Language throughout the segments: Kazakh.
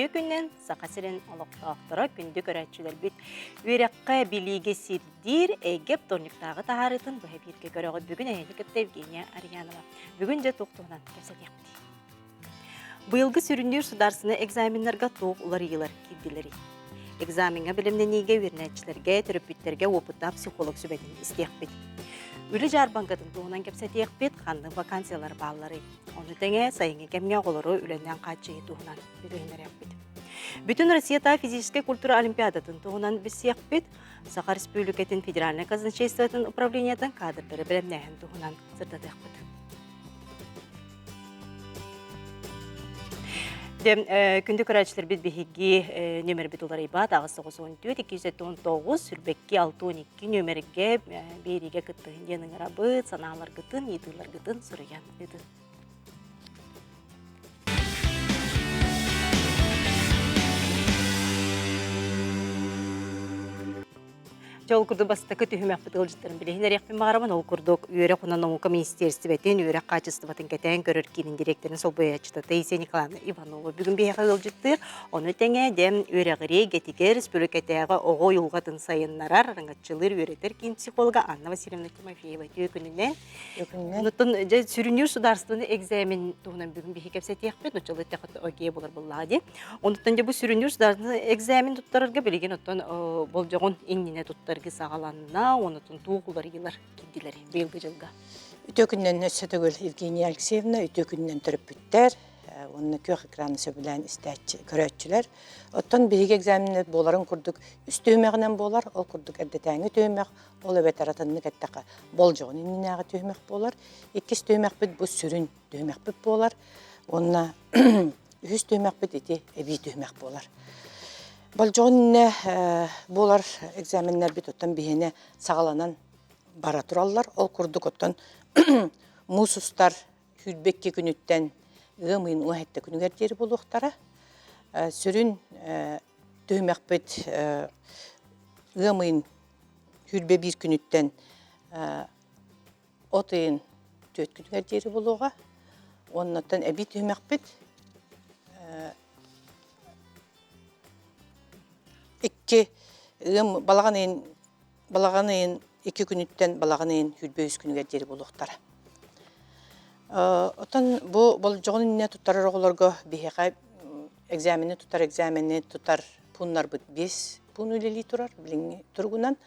Үтүү күннен сақасырын олықтақтыра күнді көрәтшілер бүт. Үйраққа билиге сирдир, әйгеп торниктағы тағарытын бұхы бірге көріғі бүгін әйелі кітті Евгения Арьянова. Бүгін же тоқтуынан көсет яқты. Бұйылғы сүріндер сударсыны экзаменлерға тоқ ұлар елар кедділері. Экзаменға білімненеге өрнәтшілерге, түріппеттерге опытта психолог сүбәдін істеяқ бет. Үлі жарбанғатын туғынан кепсетеяқ бет қанның вакансиялар баллары. Оны тәңе сайыңы кәмге қолыры үләнен қатшығы туғынан бүдігінер бет. Бүтін Россията физическая культура олимпиадатын туғынан бісеяқ бет, Саха Республикатын федеральный казначействотын управлениятын кадрдары білімнәйін туғынан сырдадық бет. Күнді көрәтшілер біз бігігі нөмір біт олар ибат, ағысы 914-219, сүрбекке 612 нөмірге береге күттігін денің рабыт, саналар күттін, етілер күттін, сұрыян еді. Ол күрді бастықы түйімәк бұтығыл жыттарын білігінер яқпен мағарамын, ол күрдік үйері құна наука министерстібетін, үйері қачыстыбатын кәтәйін көрір кейінің директорын сол бойачыты Таисия Николаевна Иванова. Бүгін бейіға өл жыттыр, оны тәңе дәм үйері ғырей гетігер республикатәйіға оғы юлғатын сайынларар, раңатчылыр үйретер кейін психолога Анна Васильевна Тимофеева түйекінінен. Онытын сүрінер сударствыны экзамен туғынан бүгін бейі кәпсәт яқпен, ұчылы тәқіт өгей болар бұллади. Онытын бұл сүрінер сударствыны экзамен тұттарырға білеген оттан бол жоғын еңніне тұттар сағаланына, онытын туғылар елар кедділер бейлгі жылға. Үтөкүннен өссөтөгөл Евгения Алексеевна, үтөкүннен тұрып бүттер, оны көк экраны сөбілән көрөтчілер. Оттан бірге экзаменне боларын күрдік, үст түймәғінен болар, ол күрдік әрдетәңі түймәқ, ол өбет аратынны кәттіқі бол жоғын иннинағы түймәқ болар. Еккес түймәқ бүт бұл сүрін түймәқ бүт болар, онына үз түймәқ бүт еті әбей түймәқ болар. Болжоғынне болар экзаменлер бит оттан бейіне сағаланан бара тұралар. Ол күрдік оттан мұсустар хүлбекке күніттен ғымын ұхетті күнігердері болуқтара. Сүрін түймәк бит ғымын хүлбе бір күніттен отыйын төт күнігердері болуға. Оның оттан әбей түймәк бит Икки балағанайын 2 күніттен балағанайын хүлбе 3 күнігер дері болуқтары. Отан бұл жоғын инне тұттарыр оғыларға бейеға экзамені тұттар пұнлар бұд 5 пұн үлелі тұрар, біліңі тұрғынан.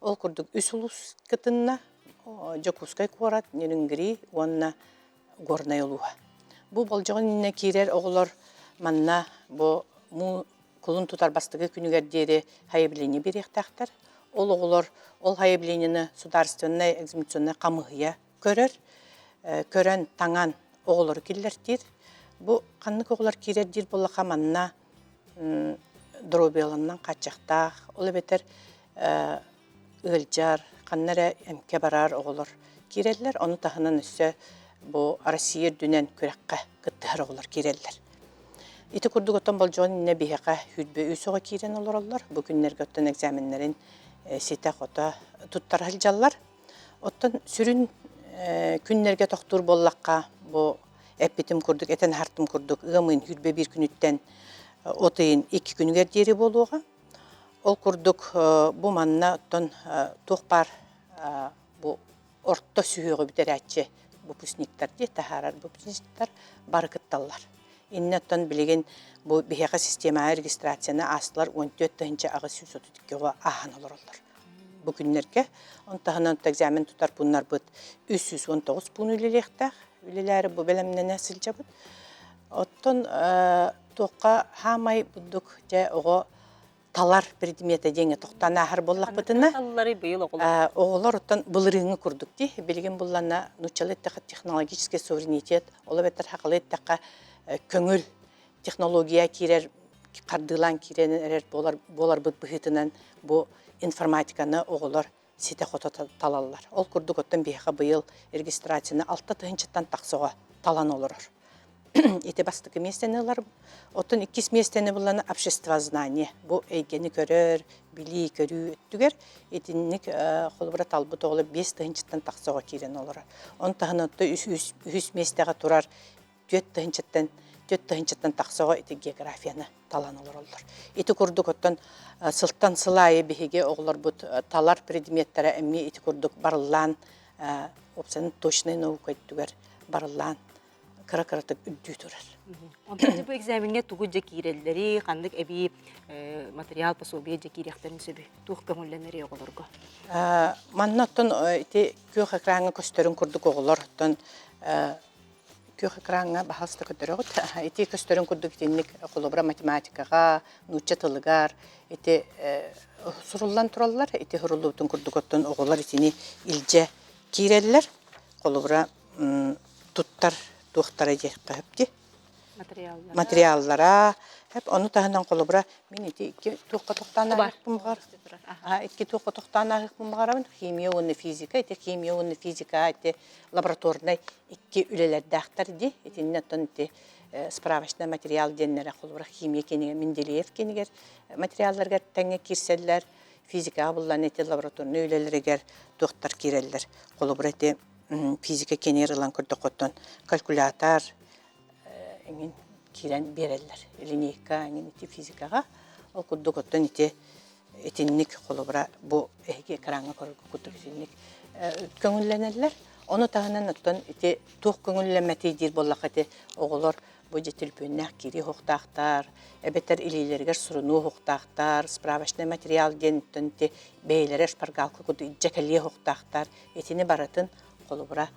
Ол күрдік үс ұлыс кітінна, жоқұскай қуарат, нерінгірі, онына ғорнай олуға. Бұл жоғын инне кейрер оғылар манна бұл Кулун тутар бастығы күнігердері хайабілені беректақтар. Ол оғылар, ол хайабіленіні сударственной, экзаменационной қамығыя көрір. Көрін таңан оғылар келдер. Бұл қанық оғылар керердер бұл қаманына дробияланнан қатшақтақ. Ол бетер өлжар, қаннары әмке барар оғылар керерлер. Оны тағынан үсі бұл Россия дүнен көрекқа күттігір оғылар керерлер. Ити күрдік оттан бол жоғын инне бейеға хүлбе өсіға кейрен олар олар. Бүгінлерге оттан экзаменлерін сетақ ота тұттар халжалар. Оттан сүрін күнлерге тоқтур боллаққа бұл әппетім күрдік, әтен хартым күрдік, ұғымын хүлбе бір күніттен отайын 2 күнігер дері болуға. Ол күрдік бұл манна оттан тоқпар бұл орта сүйеғі бітер әтші бұл пүсниктар де, тахарар бұл пүсниктар бары күтталар. Иннеттен білеген бұл бейеға система регистрацияны астылар 14-тігінші ағы сүйсі өтікеға ахан олар олар. Бұл күнлерге, онтағынан экзамен тұтар бұнлар бұд 319 бұн үлелектақ, үлелері бұл бәлемнен әсіл жабыд. Оттан тоққа хамай бұддық жай оғы талар предметі деңі тоқтан ағыр боллақ бұдына. Оғылар оттан бұлырыңы күрдік де, білген бұллана нұчалеттіқі технологический суверенитет, олы бәттір хақылеттіқі көңіл технология керер, қардылан керенер болар бұд бұхетінен бұл информатиканы оғылар сете қота талалар. Ол күрдік оттан бейіға бұйыл регистрацияны 6-тығыншыттан тақсыға талан олырыр. Эти бастықы местені олар, оттан 2 местені бұланы общество знания. Бұл әйгені көрер, білі көрі өттігер, етінік қолыбыра талбыт оғылы 5-тығыншыттан тақсыға керен олырыр. Он тағын отты 3 местеға тұрар 4-тығыншыттан төт тыһынчыттан тахсого ити географияны талан олороллор. Ити курдук оттон сылтан сылайы биһиге оглор бут талар предметтері эмми ити курдук барыллан опсын точный наука иттүгер барыллан кыра-кыратып үддүү турар. Онтан бу экзаменге тугу жекирелleri, кандык эби материал пособие жекиректерин сөбү. Тух көңүлленери оголорго. Манна оттон ити күйөх экранга көстөрүн курдук оголор оттон күйөх экранга бахалста көтөрөгөт. Ити көстөрүн курдук итинник колобра математикага, нучча тылыгар, ити суруллан тураллар, ити хурулуутун курдук оттон оголор итини илже киреллер, колобра туттар тухтара жеккапти. Материаллара hep onu tahandan kolobra min iti iki tuğqa toqtana hıkmımgar. İki tuğqa toqtana hıkmımgar. Химия onu fizika, iti химия onu fizika, iti laboratornay iki üleler dağıttar di. Iti netten iti spravashna material denlere kolobra химия keniger, Mendeleev keniger materiallarga tenge kirseller, fizika bullan iti laboratornay ülelere ger tuğtar kireller. Kolobra iti fizika keniger ilan kurdukotton kalkulator engin kiren bereller. Lineyka engin iti fizikaga o kuddukotton iti etinlik kolobra bu ehge ekranga kudduk etinlik köngüllenerler. Onu tahanan otton iti tuğ köngüllemetidir bollakati oğulor bu jetilpönnek kiri hoqtaqtar, ebeter ililerger surunu hoqtaqtar, spravashna material genitten iti beylere şpargalkı kudu icekeliye hoqtaqtar, etini baratın kolobra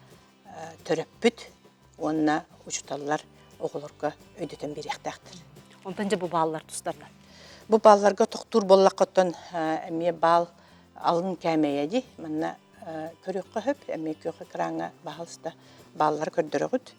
töröppüt, onna uçutallar oğulurga ödeten bir yaktaqtır. Ondan bu ballar tustlarlar. Bu ballarga toqtur bollaqotton emmiye bal alın kämeyedi. Manna körüqqa höp, emmiye köqqa kranga bahalsta ballar kördürögüt.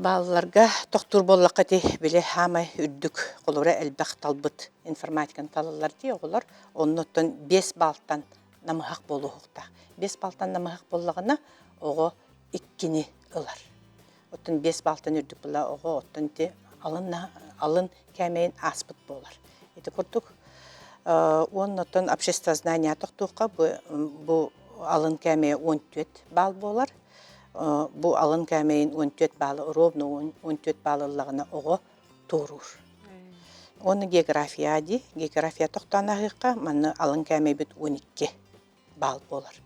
Ballarga toqtur bollaqati bile hamay üddük kolora elbaq talbıt informatikan talallar diye oğullar. Onnotton 5 baltan namıhaq bolu huqta. 5 baltan namıhaq bollağına oğu ikkini ılar. Otun 5 baltan ürdük bula oğu otun ti alın kämeyin aspıt bolar. Eti kurduk. Onnoton обществознание toqtuqqa bu alın kämeye 14 bal bolar. Bu alın kämeyin 14 balı ровно 14 balılığına oğu tuğurur. Onu geografiya di. Geografiya toqtanağıqqa manı alın kämeye bit 12 bal bolar.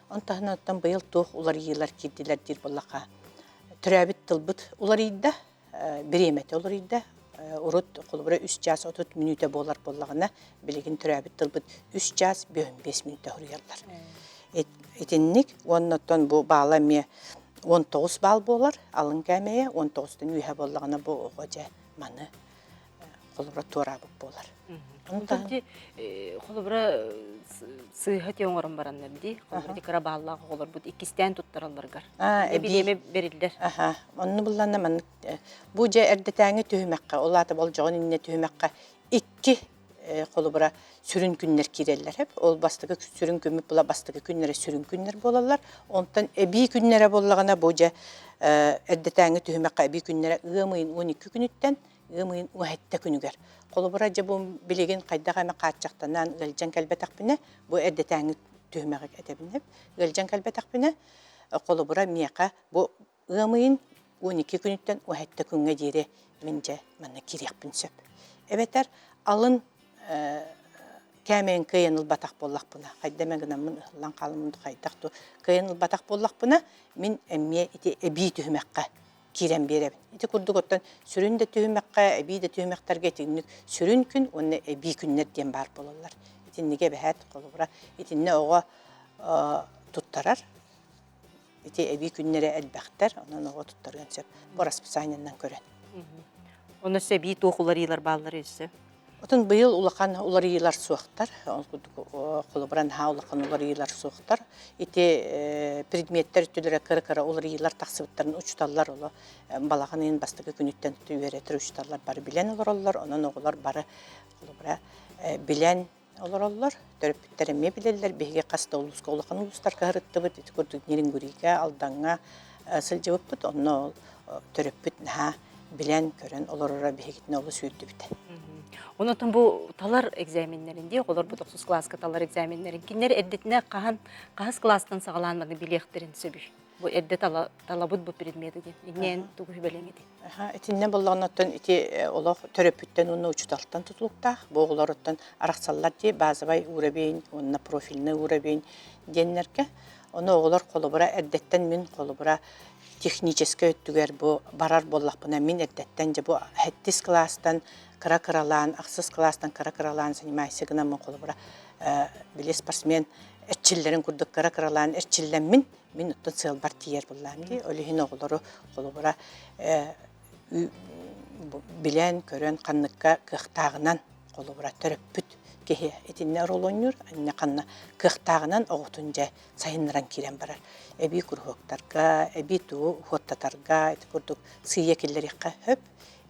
Ontahınattan bıyıl tuğ ular yıllar kirdiler dir bollaqa. Türabit tılbıt ular idda bir emete ular idda. Urut kolubra 3 jas 30 minüte bolar bollağına biligin türabit tılbıt 3 jas 5 minüte huruyallar. Etinlik onnoton bu bağla me 19 bal bolar alın kämeye 19'dan ühe bollağına bu oğaca manı kolubra turabık bolar. Ondan kolubra sıhhat yoğurum baranlar di. Kolubra dikara bağlağı olur. Bu ikisten tuttarallargar. Bileme verirler. Onu bullanam. Bu ce erdetəңi tühüməkkä, olata bolcağın inne tühüməkkä iki kolubra sürün günler kirerler hep. Ol bastığı sürün gömüp bula bastığı günlere sürün günler bolarlar. Ondan ebi günlere bollağına bu ce erdetəңi tühüməkkä ebi günlere ığımıyın 12 günütten ığımıyın 17 günüger. Kolubra ce bu biligin qaydağa qaçaqtanan ılcan kalbetak bine bu erdetəңi tühüməkkä etebin hep. Ilcan kalbetak bine kolubra miyaqa bu ığımıyın 12 günütten 17 günge diri mince manna kiriyaq bünsöp. Ebeter alın kämeyin kıyanıl batak bollaq buna. Qaydamagına min ıhlan qalımındı qaydaqtu. Kıyanıl batak bollaq buna min emmiye iti ebi tühümekka kiren berebin. İti kurduk ottan sürün de tühümekka, ebi de tühümektarga etinlik sürün gün, onu ebi günler diyen bar bolallar. İtinnige behat kolubra, itinne oğa tuttarar. İti ebi günlere elbaqtar, ondan oğa tuttargan söp. Bu raspısayından kören. Onu sebi toğularıylar bağları üstü. Otun bıyıl ulaqan ularıylar suaqtar. Kolubran ha ulaqan ularıylar suaqtar. İti predmetler tülere kara ularıylar taqsıbıtların uçtallar ola. Balağının bastığı günütten tüyveretir uçtallar bari bilen olurlar. Onun oğullar bari kolubra bilen olurlar. Töröpütlerime bilirler. Bihge qasta uluska ulaqan ulustar kahırıttı bıt. İti kurduk nirin gürüge aldanga sılcıvıp bıt. Onu töröpüt ha bilen kören olurura bihgitne olu süydü bite. Ondan bu talar egzaminlerinde olur bu 9 klaska talar egzaminlerin kinleri eddetine qahas klastan sağlanmadı bilekterin söbü. бу эрде талабыт бу предмети ден. Иннен тугу белеңеди. Этинне боллоонноттон ити олох төрөпүттен уну учуталтан тутулуктаах, боголороттон араксаллар ди базабай урабейн, онна профильны урабейн деннерке. Оны оголор колубура эрдеттен мин колубура техническе өттүгер бу барар боллакпына мин эрдеттен же бу хеттис класстан кыра-кыралаан, аксыз класстан кыра-кыралаан занимайся гына мын колубура биле спортсмен эрчиллерин курдук кыра-кыралаан эрчиллен мин оттон сыылбар тиер буллаам ди. Олихин оголору колубура билен көрөн канныкка кыхтагынан колубура төрөппүт кеhe etинне ролоннур анна канна кыхтагынан огутунжа сайынран кирен барар. Эби курхоктарга, эби туу хоттатарга, курдук сыя киллерикка хөп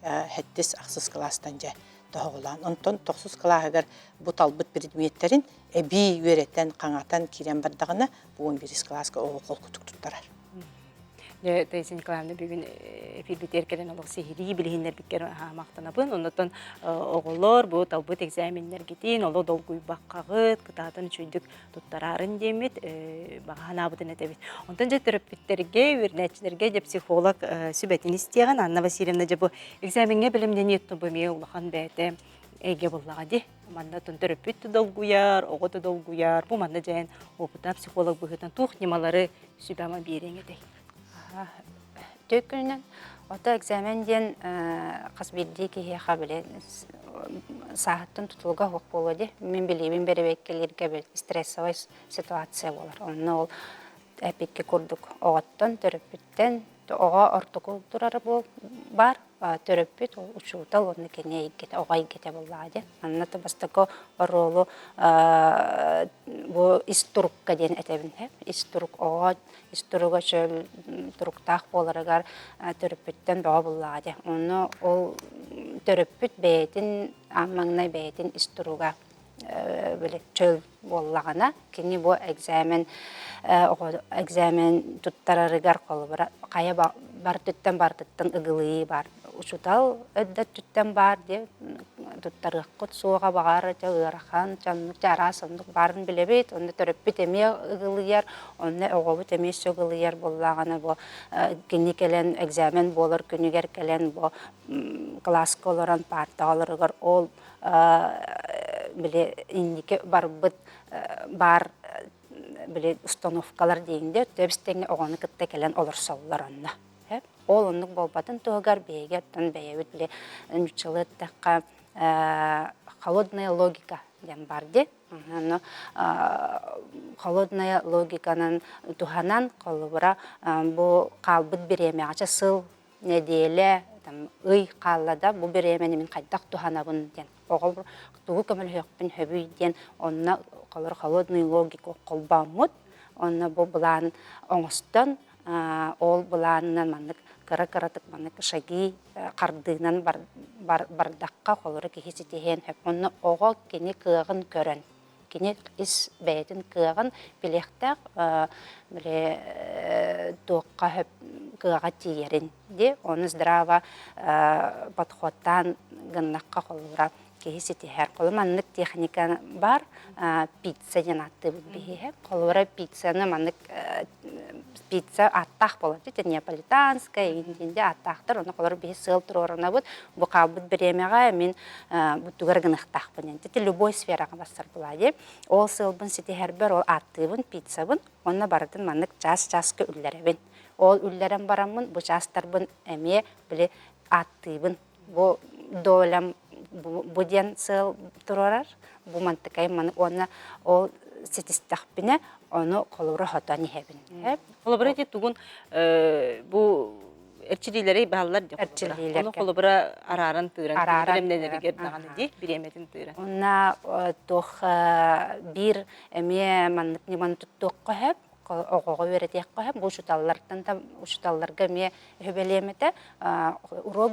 хеттис аксыз класстан же тоголан. Онтон токсуз клаһыгар бу талбыт предметтерин эби үөреттен каңатан кирен бардагына бу 11 класска ого кол кутуктуттарар. Тайсын Николаевна бүгін эфирбит еркелен олық сихири білігіндер біткер мақтанабын. Оннаттан оғылар бұл талбыт экзаменлер кетейін, олы долгуй баққағыт, кытатын чүйдік тұттарарын демет, бағана бұдын әтебет. Онтан жа терапевттерге, өрнәтчілерге де психолог сүбәтін істеген Анна Васильевна жа бұл экзаменге білімден еттін бұмей ұлақан бәді әйге боллаға де. Мандатын терапевтті долгуяр, оғыты долгуяр, бұл манда жәйін опыта психолог бұғытын туқ немалары сүбәма берең едей. Төкүнен ота экзаменден касбирди кие хабеле сааттан тутулга хок болоди. Мен билибин беребеккелерге бел стрессовый ситуация болар. Онны ол эпикке курдук оготтон төрөпүттен ого ортокул турары бар. Төрөпүт учутал онны кене игете огай игете боллади. Анната бастако ролу бу истурукка ден этебин хеп. Истурук ого истуруга шөл туруктак боларыгар төрөпүттен бага боллади. Онны ол төрөпүт бетин аммаңнай бетин истуруга биле чөл боллагана кини бу экзамен туттарарыгар колбара кая бартыттан ыгылыы бар. Учутал өддәт түттен бар де туттарык суга багар жагырахан чанны жарасындык барын билебет. Онда төрөппүт эме ыгылыяр, онда огобут эме сөгылыяр боллагана бу кини келен экзамен болор күнүгер келен бу класс колоран парталарыгар ол биле индике барбыт бар биле установкалар дейинде төбстеңе огоны кытта келен олорсоллар онна. Ол оннук болбатын тугар бейгеттен бейбит биле үччылыттакка холодная логика ден барди. Но холодная логиканын туханан колубура бу калбыт биреме ача сыл неделе ый каллада бу биремени мен кайдак туханабын ден. Огол тугу көмөл хөкпүн хөбүй ден онна колор холодный логика колбамут. Онна бу булан оңостон ол буланынан мандык кара-каратык маны шаги кардыынан бардакка колору кихиситеген хөп. Онна ого кини кыгын көрөн. Кини ис бәйтін кыгын билектак биле туокка хөп кыга тиерин де. Оны здраво подходтан гыннакка колора кихиситер. Коломаннык техника бар, пицца жанатты бихе. Колора пиццаны маннык пицца аттах болот. Неаполитанская, индинде аттахтар. Оны колор бихе сыл турорына бут. Бу кабыт биремега мен буттугар гынахтах бунен. Любой сферага бастар булади. Ол сылбын ситихербер ол аттыбын, пиццабын. Онна баратын маннык час-часка үллеребин. Ол үллерен барамын, бу частарбын эме биле аттыбын. Бу долям бу ден сыл турорар. Бу мантыкай маны онна ол сетистахпине оны колора хотани хебин. Колобра тугун бу эрчилилери баллар жок. Эрчилилер. Оны колобра арарын тыран. Билемнелерге даганы ди, биреметин тыран. Онна тох бир эме мандык неман туттукка хеп огого беретек кап бу учуталлардан да учуталларга ме хөбелемете урок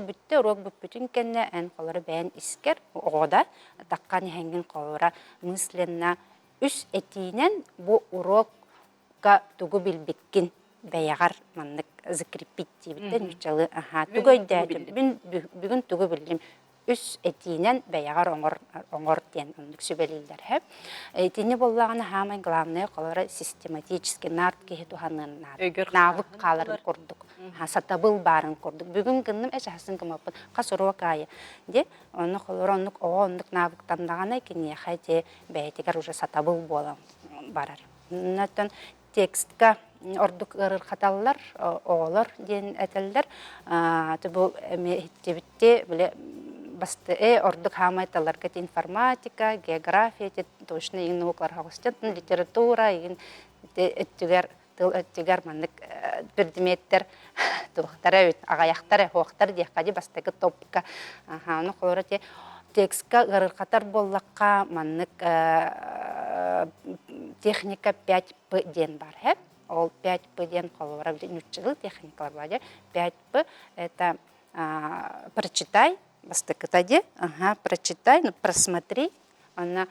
бүттүн кенне эн колору бен искер огода таккан хенген колора мысленно үс этинен бу урокка тугу билбиккин бәягар маннык закрепить дибитен үчалы тугойда бүгүн тугу билим үс этинен бәягар оңор тен онлук сүбелилдер хэп. Этини боллаганы хамай главное колора систематически нарт кеһи туханын навык каларын курдук. Сатабыл барын курдук. Бүгүн гынным эжасын кымапын касурокайы. Де оны колора онлук навык тандаганы кини хайте бәйтигер уже сатабыл болам барар. Наттан текстка ордук ырыр хаталлар, оолар ден этеллер. Бу эми биле басты ордук хамайталар кет информатика, география, точно ин наукалар хагыстын литература, ин эттигер тыл эттигер маннык предметтер тухтара үт агаяктар хоктар дияқади бастыгы топка. Аны колора те текстка ырыр хатар боллакка маннык техника 5П ден бар хэп. Ол 5П ден колора нүччыл техникалар бар. 5П это прочитай, бастыкытади, прочитай, просмотри, она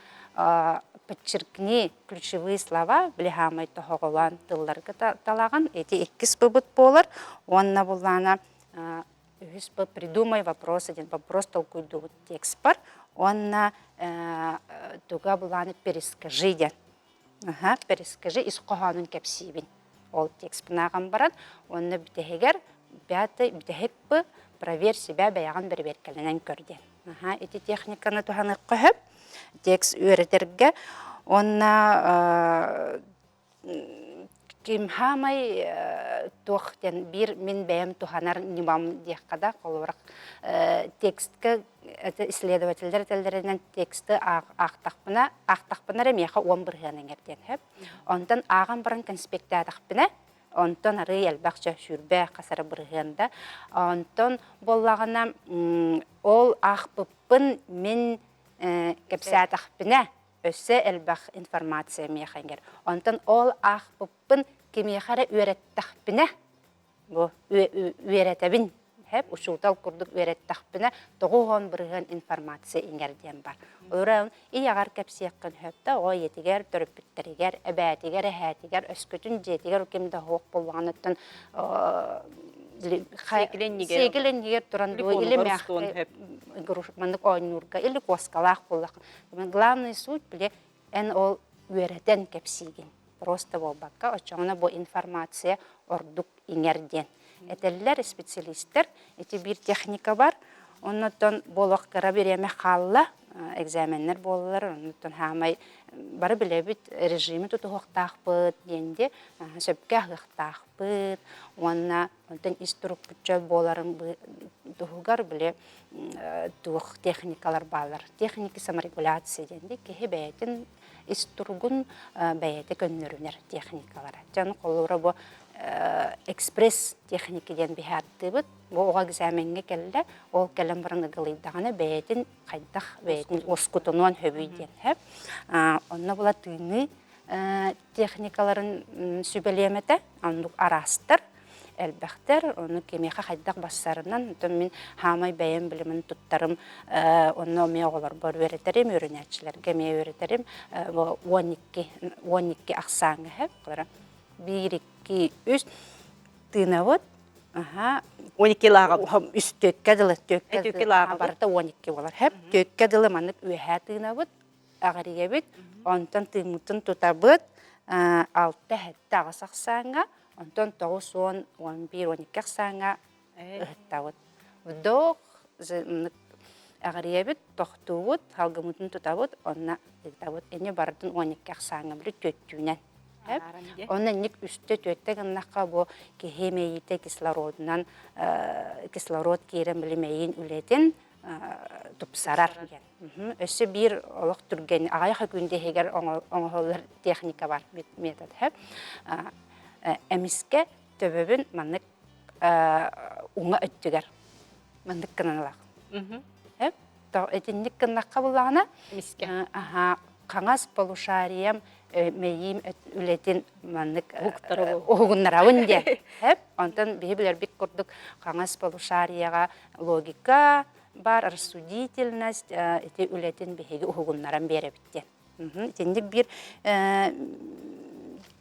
подчеркни ключевые слова, блихамай тохоголан тылларга талаган, эти иккис быбыт болар, онна булана придумай вопрос, один вопрос толкуйду текст бар, онна туга булана перескажи ден. Перескажи из коханын кепсибин. Ол текст пынаган баран, онна битехегер, битехек бы проверь себя бәяган берберкеленен көрден. Эти техниканы туханы көхөп, текст үйретерге, онна ким хамай тохтен бир мен бәям туханар нимам дияққада қолурақ текстке исследовательдер телдерінен тексті ақтақпына ремеха 11 ғаныңерден. Онтан ағын бұрын конспекті атақпына, онтон ары елбақша сүрбә қасары біргенді. Онтон боллағына ол ақпыппын мен кепсәтақпіне өсі әлбақ информация мейхангер. Онтон ол ақпыппын кемейхары үйреттақпіне, үйретәбін, ұшылтал күрдік үйреттақпіне тоғуған бірген информация иңерден бар. Оларың ияғар кәпсияққын хөпті, о етігер, түріппіттерігер, әбәтігер, әхәтігер, өскөтін жетігер, өкемді хоқ болғаныттың Сегілен егер тұран или мягкий мандык ойнурга или коскалах боллақ. Главный суть біле ән ол үйретен кепсиген. Просто болбаққа очоңына бұл информация ордук иңерден. Әтелілер специалисттер, әті бір техника бар. Оннотон болық қыра береме қалла экзаменнер болылар. Оннотон хамай бары біле біт режимі тұты хоқтақпыт денде, сөпке хоқтақпыт. Онтан иструк бүтчөл боларын тұғығар біле тұғық техникалар балар. Техники саморегуляция денде кехе бәйтін истругун бәйеті көннөрінер техникалар. Жаны қолуыра бұл экспресс техникиден бихатты бұд. Бұл оға экзаменге келді, ол кәлім бұрын ұғылайдағаны бәйетін қайдақ бәйетін оскутынуан хөбейден. Онна бұла түйіні техникаларын сүбелеметі, ондық арастыр, әлбәқтер, оны кемеға қайдақ бассарынан, мен хамай бәйен білімін тұттарым, оны оме оғылар бар өретерім, өрінәтшілерге ме өретерім, 12 ақсаңы әп, 1-2-3 тыынавыт, 12 лаға бұл. Үст төккәділі, барыта 12 болар. Әп, төккәділі манық өйә тыынавыт, ағария бет, онтан тыымытын тұтабыт, 6-7 ағасақсаңа, онтан 9-10-11-12 ақсаңа ұғыттауыт. Вдох, ағария бет, тоқтуыт, халғымытын тұтабыт, онна ұғыттауыт. Әне бардың 12 ақсаңа білі төттүүнен. Онан ник үсті төтті ғыннаққа бұл кехемейті кислородынан, кислород керен білімейін үлетін тұпсарар. Өсі бір олық түрген, ағайқа күнде егер оңғылар техника бар метод. Әміске төбөбін манық ұңа өттігер. Мандық кынанылақ. Әтіндік кыннаққа бұлағына қаңас полушариям мейім үлетін манық оғыннарауын де. Онтан бейбілер бік көрдік қаңас полушарияға логика бар, рассудительность, үлетін бейгі оғыннаран бері біттен. Тендік бір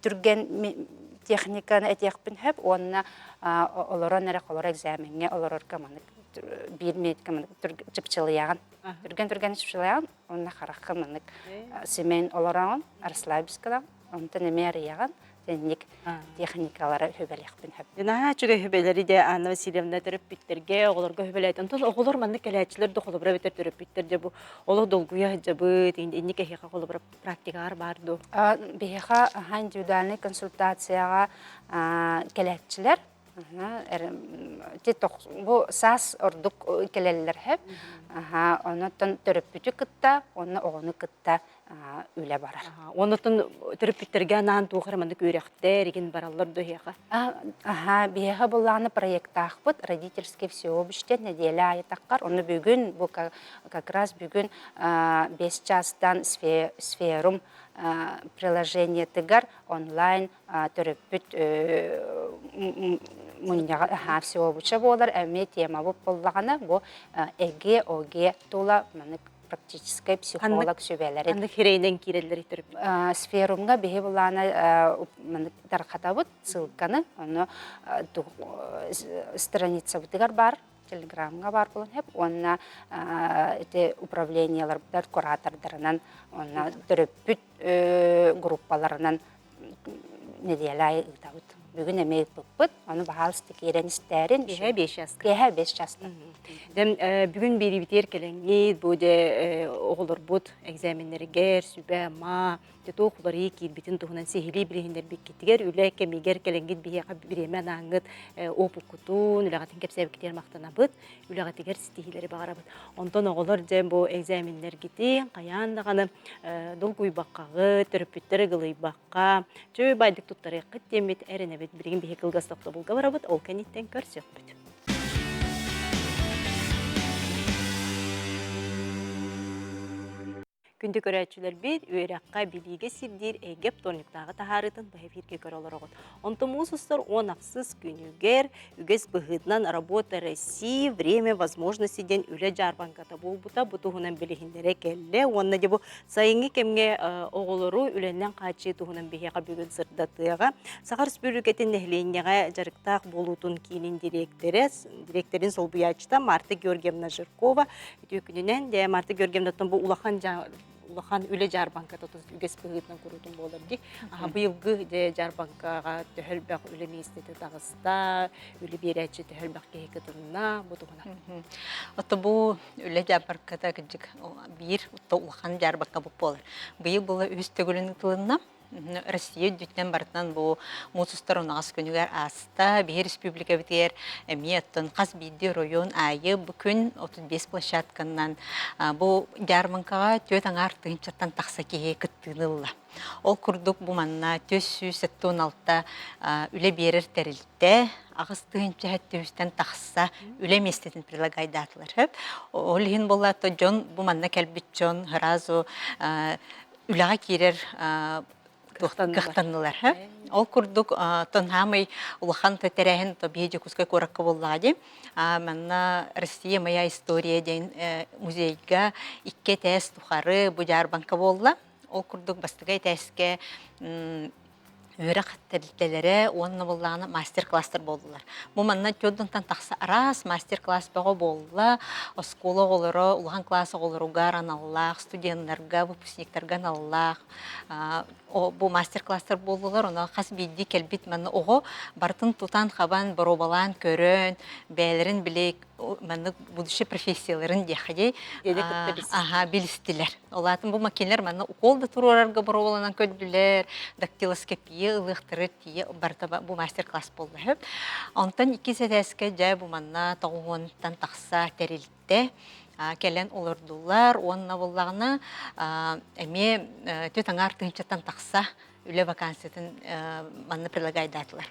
түрген техниканы әтеқпін әп, онына оларан әрі қолар экзаменге олар орқа манық bir metkam çıpçılayan. Türgen çıpçılayan onunla xaraqqa mınık semen olaran Arslabискадан онта немер яған тенник техникалары хөбәләхпен хөп. Дина чүгә хөбәләре дә Анна Васильевна төрөп биттерге, огларга хөбәләйтен. Тон оглар манны кәләчләр дә холыбра битер төрөп биттер дә бу. Олы долгуя җабы инде кәһә холыбра практикалар бар ду. Беха индивидуальный консультацияга кәләчләр бу сас ордук келелер хеп. Онотон төрөп бүтүк кытта, оны огону кытта үле барар. Онотон төрөп биттерге анан тугырманды көрәктер, иген бараллар дөйәгә. Беха булланы проекттах бут родительский всеобщее неделя айтаккар. Оны бүгүн бу как раз бүгүн 5 частан сферум приложение тыгар онлайн төрөп бүт муньяга всеобщее болар. Әме тема бу буллаганы бу эге оге тула маны практический психолог сөбәләре. Аны хирейнен кирелләр итеп. Сферумга беһе буланы маны тарқатабыт ссылканы, аны страница бутыгар бар, телеграмга бар булын хеп, онна эте управлениялар бар кураторларынан, онна төрөп бүт группаларынан неделя итабыт. Бүгін әмейік бұқпыт, оны бағалысты керен істәрін. Кеһә 5 час. Кеһә 5 часты. Бүгін бері бітер келеңгейд, бұды оғылыр бұд экзаменлергер, сүбә, ма, тето оқылары кирбитин туһунан сехили билиһиндер биккитигер үле кемигер келеңгит биһиэха биремен аңгыт опукутун үлэгатын кепсебиктер мактанабыт үлэгатигер стихилери багарабыт. Онтон оголор жем бу экзамендергити каяндаганы дол куйбаккагы төрөпүттөр гылыйбакка чөй байдык туттары кыттемит эренебит бирин биһи кылгастакта булга барабыт ол кениттен көрсөкпүт. Күнді көрәтшілер бет, өйраққа біліге сирдер әгеп тониктағы тахарытын бұхефирге көрілер оғыт. Онтымыз ұстар онақсыз күнігер, үгес бұғытнан работа России, время возможностиден үлі жарбанката бұл бұта, бұтығынан білігіндері кәлі. Онна де бұл сайынғы кемге оғылыру үленнен қачы тұғынан бігеға бүгін сырдатыға. Сақар Республикатын нәхленеға жарықтақ болутын кейінің директорин сол бұячта Марта Георгиевна Жиркова. Өтекінінен де Марта Георгиевнатын бұл улахан үле жарбанка тотус үгес быгытнан курутун болар ди. Быйылгы де жарбанкага төһөлбәк үле министети тагыста, үле берәче төһөлбәк кехетинна бутугана. Ото бу үле жарбанкада гыжык бир улахан жарбанка бу болар. Быйыл була үстөгүлүн тылынна Россия дүттен бартынан бұл мұсыстар онағыз күнігер аста, бейір республика бітер әметтін қаз бейді район айы бүкін 35 площадканнан бұл жарманкаға төт аңар тыңчаттан тақса кеге күттіңілі. Ол күрдік бұл манна 476 үле берір тәрілді, ағыз тыңча әтті үстен тақса үле местетін прилагайдатылар. Ол ең болады жон бұл манна кәлбіт жон, ғыразу үліға керер Гахтаннылар. Ол күрдік тонхамай улахан тәтәрәхін бейді күске көракка болады. Манна Россия моя история ден музейга икке тәс тухары бұ жарбанка болла. Ол күрдік бастығай тәске өрек тәрілтелері онына боллағына мастер-кластар болдылар. Бұл манна төддіңтан тақса арас мастер-класс бағы болла, оскола олары, улған классы оларугар аналлақ, студентларға, выпускниктарға аналлақ. Бұл мастер-кластар болдылар, оны қас бейді кәлбет манна оғы бартын тұтан қабан бұробалан көрін, бәлерін білек, манны будущий профессияларын дехадей билістілер. Олатын бұл макинлер манна уқолды тұрарарға бұробаланан көдділер, дактилоскопия, ылықтыры тие бартаба бұл мастер-класс болды. Онтан 2 сәтәске жай бұл манна тағуғынтан тақса тәрілді. Кәлен олырдулар, онына болағына әме төт аңар тыңчаттан тақса үлі вакансиятын манны прилагайдатылар.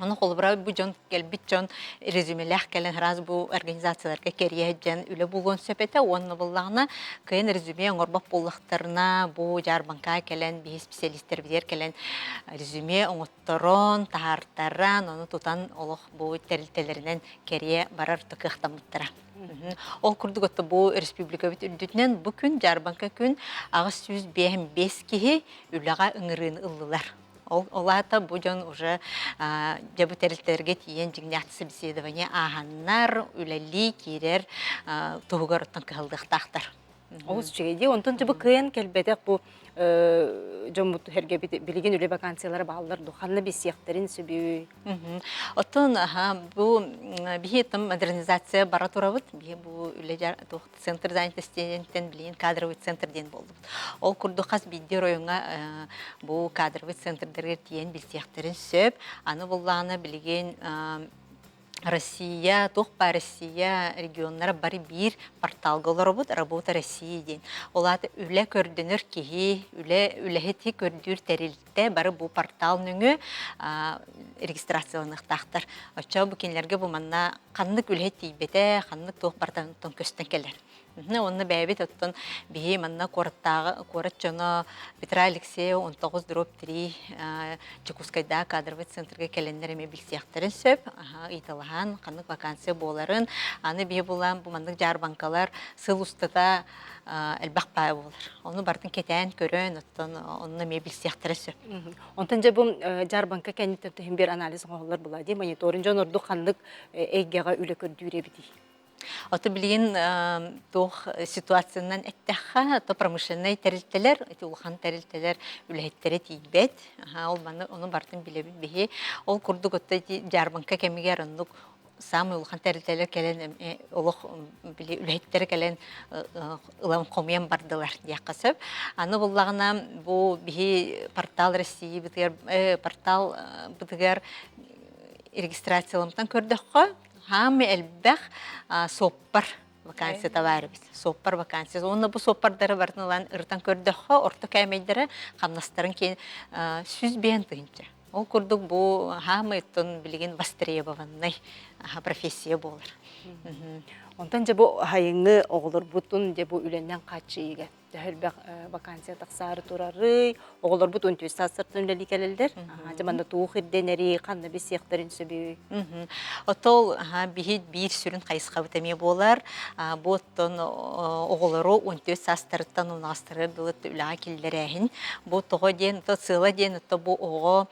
Оны қолыбыра бұл жон кәлбіт жон резюмелях кәлен раз бұл организацияларға керие жан үлі болуын сөпеті. Оны болағына кәйін резюме оңырбап болықтарына бұл жарбанка кәлен бей специалистер бідер кәлен резюме оңыттырын, тағартаран, оны тұтан олық бұл тәрілтелерінен керие барар тұқықтамыттыра. Ол күрдік өтті бұл республика бүтінен бүкін жарбанка күн ағыз 105 кеге үліға үңірін ұлылар. Олата бұжан уже жабы тәрілтерге тиен жігнәт собеседование ағаннар, үләлі керер тұғығар ұттан кығылдықтақтар. Оғыз чегеде, онтан жабы кыян кәлбәдәк бұл жомут herge билеген үле вакансиялары баллар духанны бисияқтарын сөбүй. Оттон бу бихетим модернизация бара турабыт. Би бу үле центр занятостен билген кадровый центр ден болды. Ол курду хас бидде районга бу кадровый центрдерге тиен бисияқтарын сөп, аны булланы билген Россия, Тухпа Россия регионнары бары бир портал голоробут работа России ден. Олаты үле көрдөнөр кихи, үлехети көрдүр терилте бары бу портал нүңі регистрацияланых тақтар. Оча бу кенлерге бу манна қаннык үлехет тейбете, қаннык тух партанын көстен келер. Онны бәйбет оттон бейі манна корат жоно Петра Алексея 19-3 Чекускайда кадровый центрге келенлеріме білсияқтарын сөп, италаған қанық вакансия боларын, аны бейі болан бұл мандық жарбанкалар сыл ұстата әлбақ бай болар. Оны бардың кетән көрін, оттон онны ме білсияқтары сөп. Онтан жа бұл жарбанка кәнеттен түхін бір анализ ғолар болады, мониторин жон орду қанық әйгеға үлі көрдүйре біді. Оты білген тоқ ситуациянан әттәққа, то промышленный тәрілтелер, улхан тәрілтелер үләйттері тейбет. Оны бартын білебін бейі. Ол күрдік өтті жарбанка кәмегер ұндық самый улхан тәрілтелер кәлен, үләйттері кәлен ұлам қомиян бардылар дейққасып. Аны болағына бұл бейі портал России, портал бұдығар регистрациялымтан көрдіққа, Хамы әлбәқ соппар вакансия таварыбыз. Соппар вакансия. Оны бұл соппардары бартынылан ұртан көрдіққа, орты кәмейдері қамнастарын кейін сүз бейін тұйынша. Ол күрдік бұл хамы ұттын білген востребованный профессия болыр. Онтан жа бұл хайыңы оғылыр бұтын де бұл үленнен қатшыйға. Әлбәқ вакансия тақсары тұрары, оғылыр бұтын төс сасыртын үлелі кәлелдер. Жаманда туық ирденері, қанны бес сияқтарын сөбей. Отол бейт бір сүрін қайысқа өтеме болар. Бұттын оғылыры 14 састырыттан ұнастыры бұлыт үліға келдер әйін. Бұттығы ден, сыла ден, бұл оғы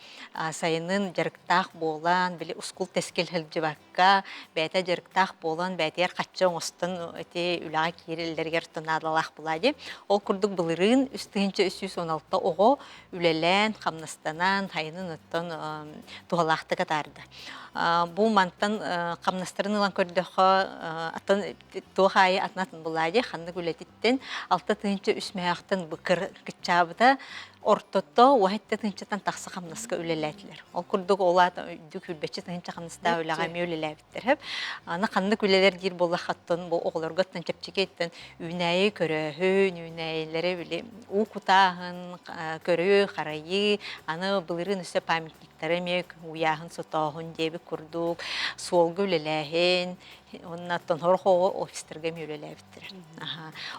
сайының жарықтақ болан, білі ұскул тәскел хілджібаққа, бәйті жарықтақ болан, бәйтер қатшы оңыстың үліға керелдергер тұнадалақ болады. Ол күрдік бұлырын үстігінші 316 оғы үлелән, қамнастанан, хайының ұттын туғалақты қатарды. Бұл мантан қамнастарын ұлан көрдіқі туғайы атынатын бұлайды, қандық үлететтен 6-тыңшы үсмәяқтың бұқыр күтчабыда ортотто уахетте тынчатан тақсы қамнаска үлеләтілер. Ол күрдік олады үдік үлбәтші тынча қамнаста үләғаме үлеләбіттер. Аны қандық үлелер дир болы қаттын, бұл оғыларға тынчапчекеттен үнәйі көріхін, үнәйілері біле ұқытағын, көрі, қарайы, аны бұлырын үсі памятниктері мек, ұяғын сотағын дебі күрдік, солғы үлеләхін, onun attan horxoğu ofislerge mülelebittir.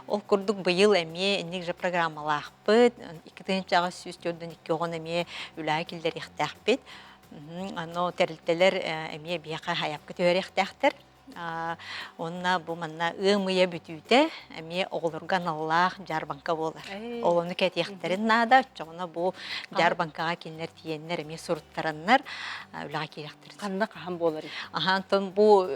Ol kurduk bu yıl emiye ennikce programmalaqpıt, 2-ci ağı süz 4-2 oğun emiye ülakilder ixtaqpıt. Ano terilteler emiye biyaqa hayap kütüver ixtaqtır. Onna bu manna ığmıya bütüyde emiye oğulurgan Allah jarbanka bolar. Oğunu ketiyakterin nada, çoğuna bu jarbankağa kenler tiyenler emiye surttaranlar ülakilakterin. Qanna qahan bolar. Ton bu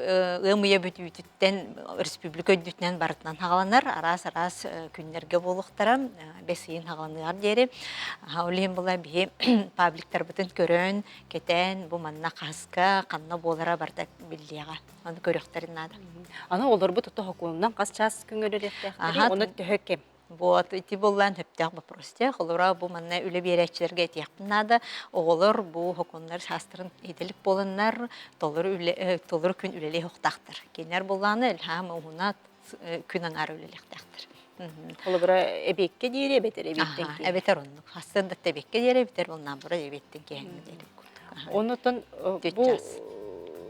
ığmıya bütüyden Respublika ödütünden barıtından hağlanır. Aras günlerge boluqtaram, besiyin hağlanıgar deri. Oleyim bula bir publiktar bütün körün, keten bu manna qaska, qanna bolara bardak bildiyağa. Onu görüqterin nada. Ana olur bu tutu hukumundan qas ças küngölelekteğleri, onu tühökem. Вот, эти боллан хөптәк вопросте, холора бу манна үле берәчләргә тияқнада, оғылыр бу хоконнар шастырын иделик болыннар, толыр күн үлеле хоқтақтыр. Кенер болланы илһам уна күнен ары үлелектақтыр. Холора эбекке дире бетер эбеттен ки. Эбетер онны. Хастында тебекке дире бетер болнан бара эбеттен ки. Онотон бу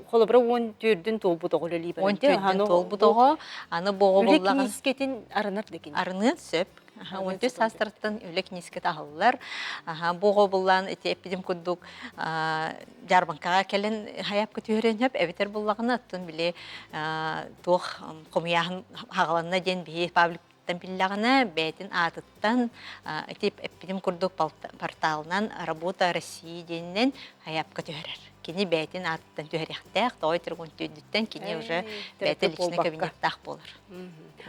холобра 10 түрдүн толбут оголели бар. 10 түрдүн толбут ого, аны бого боллаган. Үлек нискетин арынар деген. Арынын сөп. 14 састырттан үлек нискет ахыллар. Бого боллан эпидем кудук жарбанкага келен хаяп көтөрөн хөп эбетер боллаган аттын биле тох комиян хагаланна ден бие паблик аттан пиллағына бәйтін атыттан этип эппидим курдук порталынан «Работа России» деннен хаяпка төһөрөр. Кини бәйтін аттан төһөряқтақ, той тұрғын түйдіттен кини уже бәйті личный кабинеттақ болыр.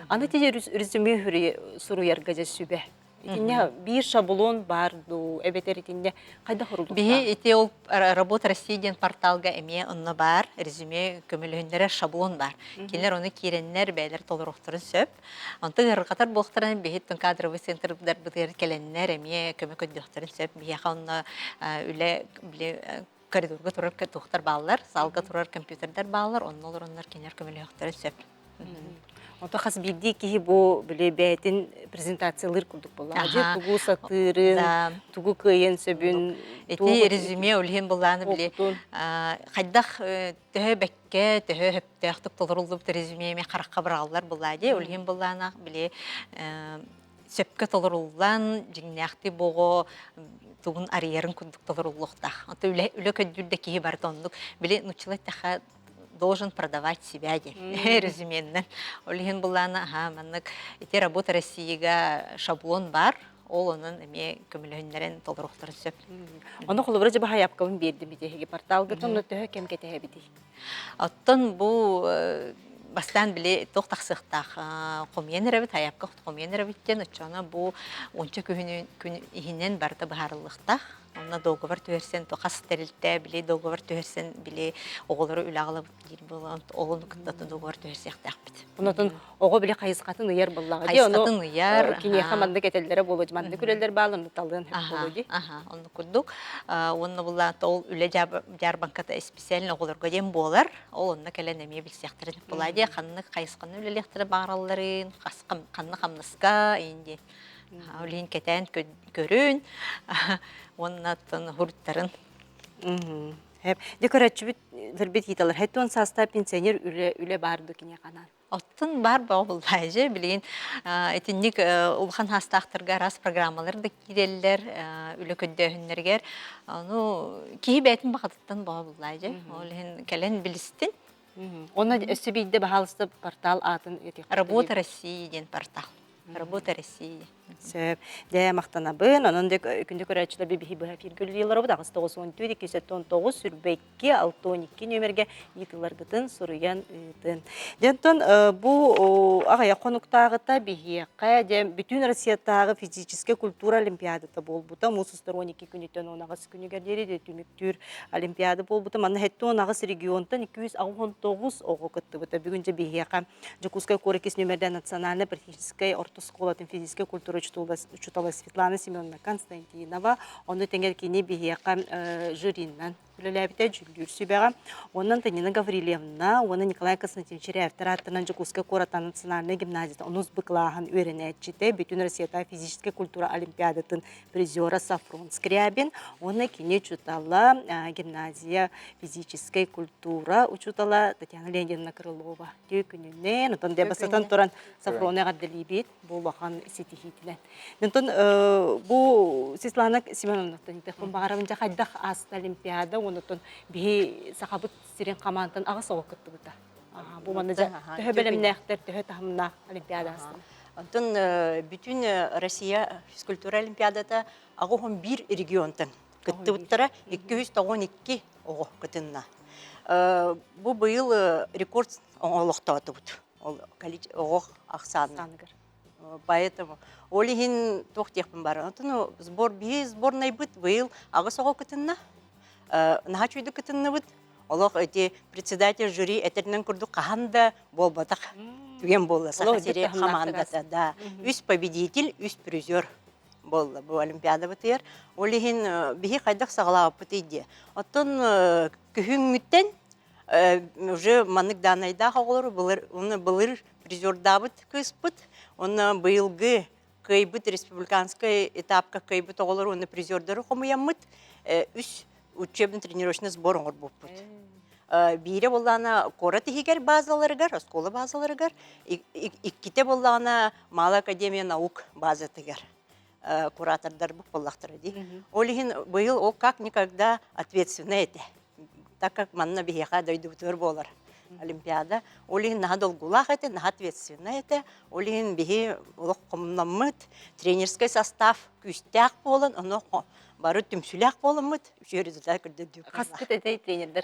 Аны теже резюме хүрі суруяр газет сүбе. Итинне bir шаблон бар ду, эбетер итинне кайда хорулдук? Бихи ити ол «Работа России» ден порталга эме онно бар, резюме көмөлөһүндөрө шаблон бар. Кинер оны киреннер бәйлер толуруктарын сөп. Онты гыркатар болуктаран бихиттин кадровый центрдар бытыр келеннер эме көмөкөддөктөрүн сөп. Бияха онно үле биле коридорга турар тухтар баллар, залга турар компьютердер баллар, оннолор кинер көмөлөктөрүн сөп. Онто хас бидди ки бу биле бәйтин презентациялар курдук болла. Ажы тугу сатырын, тугу кыйын сөбүн. Эти резюме үлген болланы биле кайдах төһө бекке, төһө хөптөктүк толурулуп резюмеме каракка баралар буллади. Үлген болланы биле сөпкө толуруллан жигнякты бого тугун арьерин курдук толуруллукта. Онто үлө көдүрдө ки бар тондук биле нучулай таха должен продавать себя резюменнен. Олиген булланы, маннык эти «Работа Россияга» шаблон бар, ол онын эме көмөлөһүннөрүн толуруктарын сөп. Оны холобра жаба хаяпкабын берди битеги порталга тонно төһө кем кетеһе бити. Оттон бу бастан биле тох таксыктах комьенеребит хаяпка комьенеребиттен очона бу онча күн ихинен барда бахарлыктах. Онна договор төһөрсен тохас терилте биле договор төһөрсен биле оголору үлагылы бир болон огон кыттаты договор төһөрсяктак бит. Онотон ого биле кайыскатын ыяр боллага. Кайыскатын ыяр. Кине хаманды кетелдере болуж, манды күрелдер балын талдын болуж. Онны курдук. Онны була тол үле жар банката специально оголорго дем болар. Ол онна келен эме билсяктырын булади. Ханны кайысканы үлелектер багаралларын, канны хамныска инде. Олин кетен көрүн. Оннаттан хурттарын. Хеп декоратчы бит хиталар. Хеттон состав пенсионер үле барды кине канан. Оттын бар боллайжы билген этинник улхан хастактырга раз программалар да киреллер үле көддөһүннергер. Аны ки бетин багыттан боллайжы. Олен келен билистин. Онна өсөбийде баһалысты портал атын эти. «Работа России» ден портал. «Работа России». Сөп. Дә мактанабын, анан дек күндө көрәчләр бибихи бу фиргүлләр бу дагы 914 сүрбекке 612 нөмерге итиләргәтен суруян итен. Дентон бу агая конуктагыта бихиякка дем бүтүн Россиядагы физическая культура олимпиадата болбута мусустар 12 күнүтөн онагыс күнүгә дереде түмүктүр олимпиада болбута маны хетто онагыс регионтан 269 ого кытты бута бүгүнчө бихиякка Жукуская корекис нөмердә национальная практическая ортосколатын физическая культура учутала Светлана Семеновна Константинова. Оны тенгер кини бихияка жюриннан үлеләбите жүлдүр сүбәгә. Оннан Танина Гаврилевна, оны Николай Константинович Ревтер аттынан Жукуская Кората национальная гимназияда онус быклахан өйрәнәтчите бүтүн Россияда физическая культура олимпиадатын призера Сафрон Скрябин. Оны кини чутала гимназия физическая культура учутала Татьяна Леонидовна Крылова. Төкүнүнен, онтон дебасатан туран Сафрон Гадделибит булбахан ситихитинен. Дентон бу Светлана Семеновна тахын багарабынча хайдах аст олимпиада онотон бихи сахабыт сирен камантан ага соғып кытты бута. Бу манжа төһө белемнәхтер төһө тахымна олимпиада аст. Антон бүтүн Россия физкультура олимпиадата агы бир регионтан кытты буттара 292 ого кытынна. Бу быйыл рекорд оңолуктаты бут. Ол ого аксаны. Поэтому олихин тохтехпен бар. Антон сборной быт быйыл агы сого кытынна. Нахачуйду кытынна быт. Олох эти председатель жюри этернен курду каханда болбатак. Түген болла сахасире командата да. Үс победитель, үс призер болла бу олимпиада бытыр. Олихин бихи кайдак сагалап бытыйды. Оттон күһүңүттен уже манык данайда хаголор былыр призер дабыт кыспыт. Он быйылгы кайбыт республиканская этапка кайбыт оголор он призердары хомуяммыт. Үс учебно-тренировочный сбор оңор буппут. Бире боллана кора тихигер базаларыгар, школа базаларыгар, икките боллана Мала академия наук базатыгар. Куратордар буп боллахтары ди. Олихин быйыл о как никогда ответственно это. Так как манна бихиха дойду төр болар. Олимпиада. Олин наха долгулах это, наха ответственно это. Олин биги олох комнаммыт, тренерский состав күстяк болын, оно бары түмсүләк болынмыт, үче результат көрдөрдүк. Каспыт этей тренердер.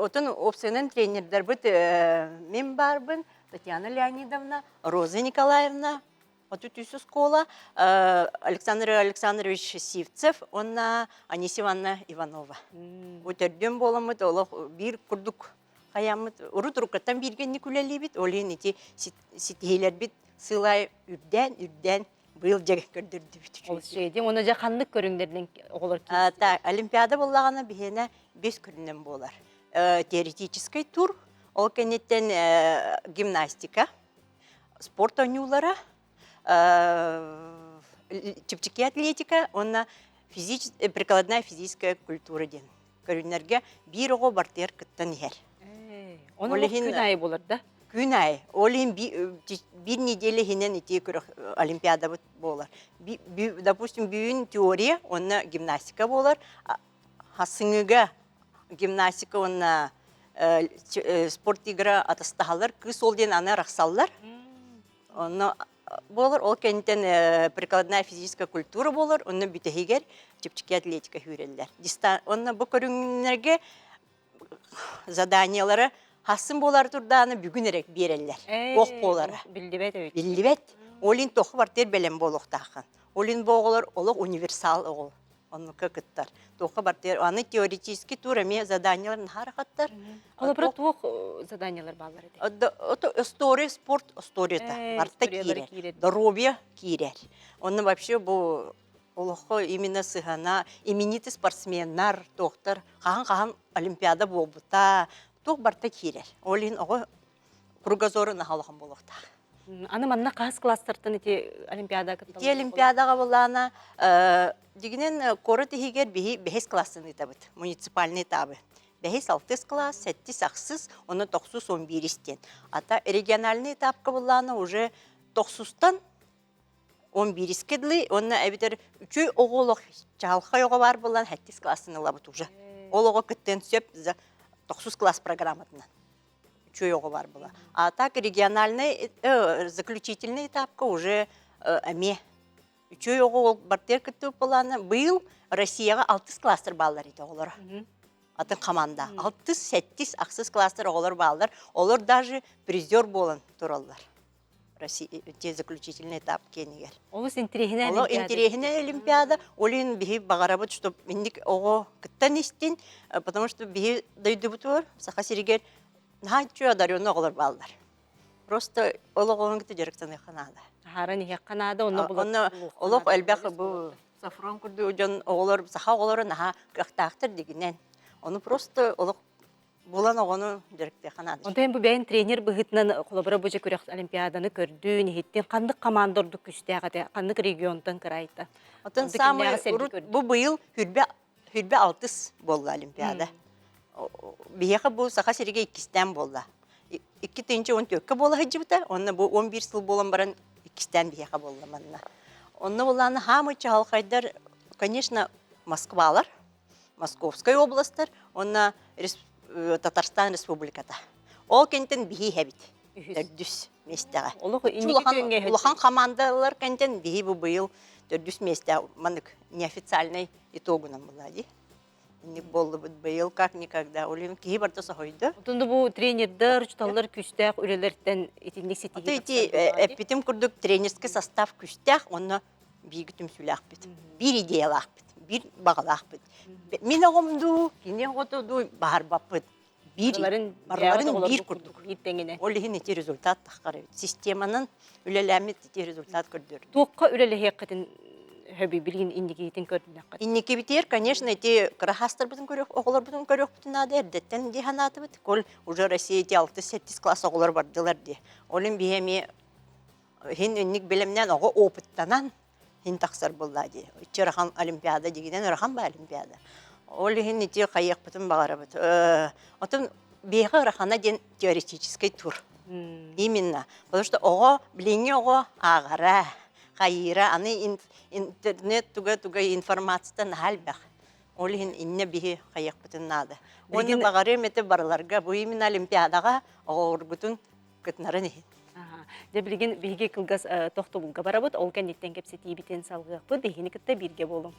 Отын опционен тренердер бит мен барбын, Татьяна Леонидовна, Роза Николаевна, вот тут из школа, Александр Александрович Сивцев, онна Анисия Ивановна Иванова. Вот өрдөн болымыт, олох бир курдук хаямыт, урут-рукаттан бирген никулели бит, олин ити ситейлер бит, сылай үрден, быйыл жеге көрдөрдү бит. Ол şeydi, onu ja kanlık körünglerden olur ki. Так, Олимпиада боллагана бихене 5 күннен болар. Теоретический тур, ол кенеттен гимнастика, спорт ойнулары, чепчики атлетика, онна прикладная физическая культура ден. Көрүнөргө бир ого бартер кыттан ер. Onu Олехин- gün ayı bulur da. Күн ай, олин bir неделе хинен ити көрөк олимпиада болар. Допустим, бүгүн теория, онна гимнастика болар. Хасыңыга гимнастика, онна спорт игра атастахалар, кыз ол ден аны рахсаллар. Онна болар, ол кенттен прикладная физическая культура болар, онна бүтехигер чепчики атлетика хүреллер. Онна бу көрүнгүнөргө заданиялары хасын болар турданы бүгүнерек береллер. Ок болары. Bildi evet. Биллибет, олин тоху бартер белем болохтахан. Олин боголор олог универсал огол. Onu кыттар. Тоху бартер аны теоретически турами заданияларын харахаттар. Ola bura tuğuk zadanyalar bağlar edi. Это история, спорт, история барта историялары кирер. кирер. Здоровье кирер. Он вообще бу олохо именно сыгана именитый спортсменнар, доктор, кахан олимпиада болбута, тох барта кирер. Олин ого кругозору нахалхан болохта. Аны манна қас класстартын ити олимпиада кытталар. Ти олимпиадага болана дигинен коры тихигер бехес классын итабыт, муниципальный этабы. Бехес 6 класс, 7 аксыз, оны 9-11 истен. Ата региональный этапка болана уже 9-тан 11 искедлы, онна әбитер 3 оголок чалхай ого бар болан 7 классын лабыт уже. Олого кыттен сөп 9 класс программатынан. Чуёго бар была. А так региональный, заключительный этапка уже әме. Чуёго бартер кыттып боланы был Россияга 6 кластер баллар иде олар. Атын команда. 6-7 аксыз кластер олар баллар. Олар даже призер болан тураллар. Россия те заключительный этап кенигер. Олус интерехине Олар олимпиада. интересная олимпиада. Олин бихи багарабыт, что миндик ого кыттан истин, потому что бихи дойдубутур, сахасиригер Нахачу одарённый олар балдар. Просто олоғын кіті жеріктен еқанады. Харын ihe kanada onu bulur. Оны олоқ әлбәқ бұл сафрон күрді өжен оғылар, саха оғылары наға қақтақтыр дегенен. Оны просто олоқ болан оғыны жерікте еқанады. Онда hem bu beyin trener bıhıtnan kolabora boja körek olimpiadanı kördü, nihitten kandık komandorduk küstəğədə, kandık regiondan kıraydı. Отын самый бұл бұйыл хүрбе 6 болды олимпиада. Бияқы бұл сақа сереге 2-тен болды. 2-тенче 14 бола хыджыбыта, онны бұл 11 сыл болан баран 2-тен бияқы болды манна. Онны боланы хамы чағалқайдар, конечно, Москвалар, Московская областар, онна Татарстан республиката. Ол кенттен бихи хәбит. Төрдүс местеға. Улахан командалар кенттен бихи бұл бұйыл төрдүс местеға. Мандык неофициальный итогунан болады. Не болды быйыл как никогда. Олин кии барта сахойды. Тунду bu тренердер, чуталлар küstəq ürələrdən etindік сетиге. Ити эпитим курдук тренерский состав күстәк, онна биги түмсүләк бит. Бир идеялак бит, бир багалак бит. Мен огомду, кине готуду бар бапыт. Барларын бир курдук. Олин ити результат тахкары. Системанын үлеләмит ити результат көрдөр. Туққа ürələ həqiqətin höbü bilgin indikeytin kördün. Иннеке битер, конечно, эти крахастар бутун көрөк, оголор бутун көрөк бутун ады эрдеттен диханаты бит. Кол уже Россия 6-7 класс оголор бардылар ди. Олин бихеми хин инник билемнен ого опыттанан хин таксар булла ди. Чырахан олимпиада дигиден рахан ба олимпиада. Олин хин ити кайык бутун багара бут. Отун бега рахана ден теоретический тур. Именно, потому что ого билеңе ого агара Кайра, аны интернет туга информациядан халбах. олихин инне биһи хайякпытыннаады. Оны багары мете барларга бу именно олимпиадага оғоргутун кытнарын ихин. Де билген биге кылгас тохтобулга барабыт, ол кенеттен кепсе тибитен салгыпы, дегени кытта бирге болум.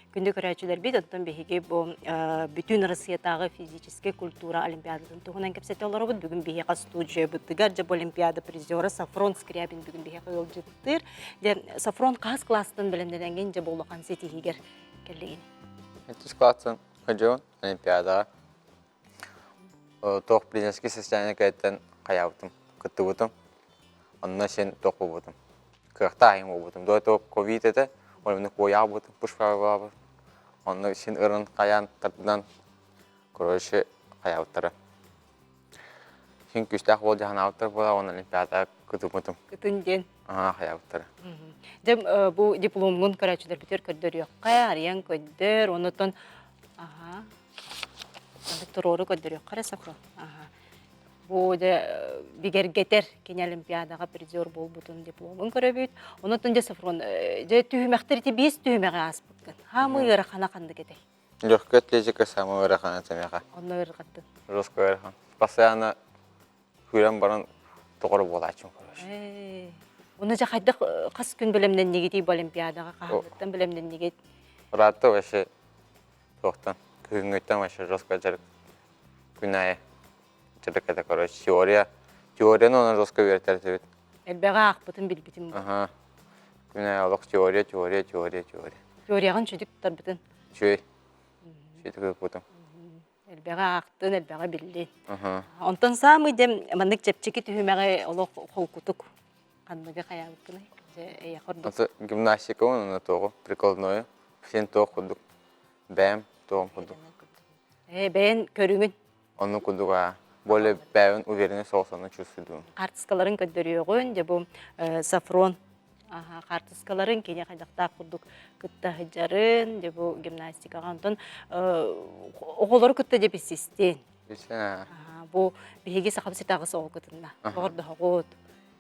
Күндө көрәчүләр бит оттан биге бу бүтүн Россиядагы физический культура олимпиадатын тугунан кепсете олорбут. Бүгүн биге студия бутыгар же олимпиада призеры Сафрон Скрябин бүгүн биге кылжыттыр. Де Сафрон кас класстан белемденген же болган сетигер келлеген. Это классан ходил олимпиада. Тох принцесский состояние кайттан каябытым, кыттыбытым. Онна сен тох болбутым. Кыракта айым болбутым. До этого ковид это, олимны коябытым, пушпабабы. Онна сен ырын каян тартынан, короче, каябыттары. Сен күстәк бол жаханабыттар бола, он олимпиада кыттыбытым. Кытынден. Каябыттары. Дем бу дипломун көрәчүләр битер көрдөр юкка, ариян көддөр, онотон Докторору көддөр юкка Сафрон. Бу де бигергетер кен олимпиадага призер болбутун дипломун көрөбүт. Онотон же Сафрон же түймәктер ти 5 түймәгә аспыткан. Хамы ярахана канды кетей. Легкая атлетика самая вырахана тамяха. Онны ыргаттын. Жестко вырахана. Постоянно хүрән баран тоғыр болачын көрөш. Оны же хайда кас күн белемнен негети олимпиадага каһаттан белемнен негет. Раты вообще тоқтан. Күнгөттен вообще жестко жарык. Күнае. Жарык это, короче, теория. Теорияны оны жестко верттер себет. Элбега акпытын билбитим. Күнае олық теория. Теориягын чөдүк тарбытын. Чөй. Чөйтік өкпутым. Элбега актын, элбега биллин. Онтон самый дем мандык чепчеки түймеге олох холкутук. Кандыга каябыттын. Же хордук. Это гимнастика, оны тоғы. Прикладное. Сен тоғы кудук. Бәм тоғым кудук. Бәйін көрүңүн. Оны кудук. Более бәйін уверенность соғысаны чувствуем. Картыскаларын көддөрүгүн, же бу Сафрон. Картыскаларын кене кайдакта курдук кытта хыжарын, же бу гимнастикага. Онтон оголор кытта же бисистен. Бу биһиги сахабсы тагысы ол кытында. Борда хогот.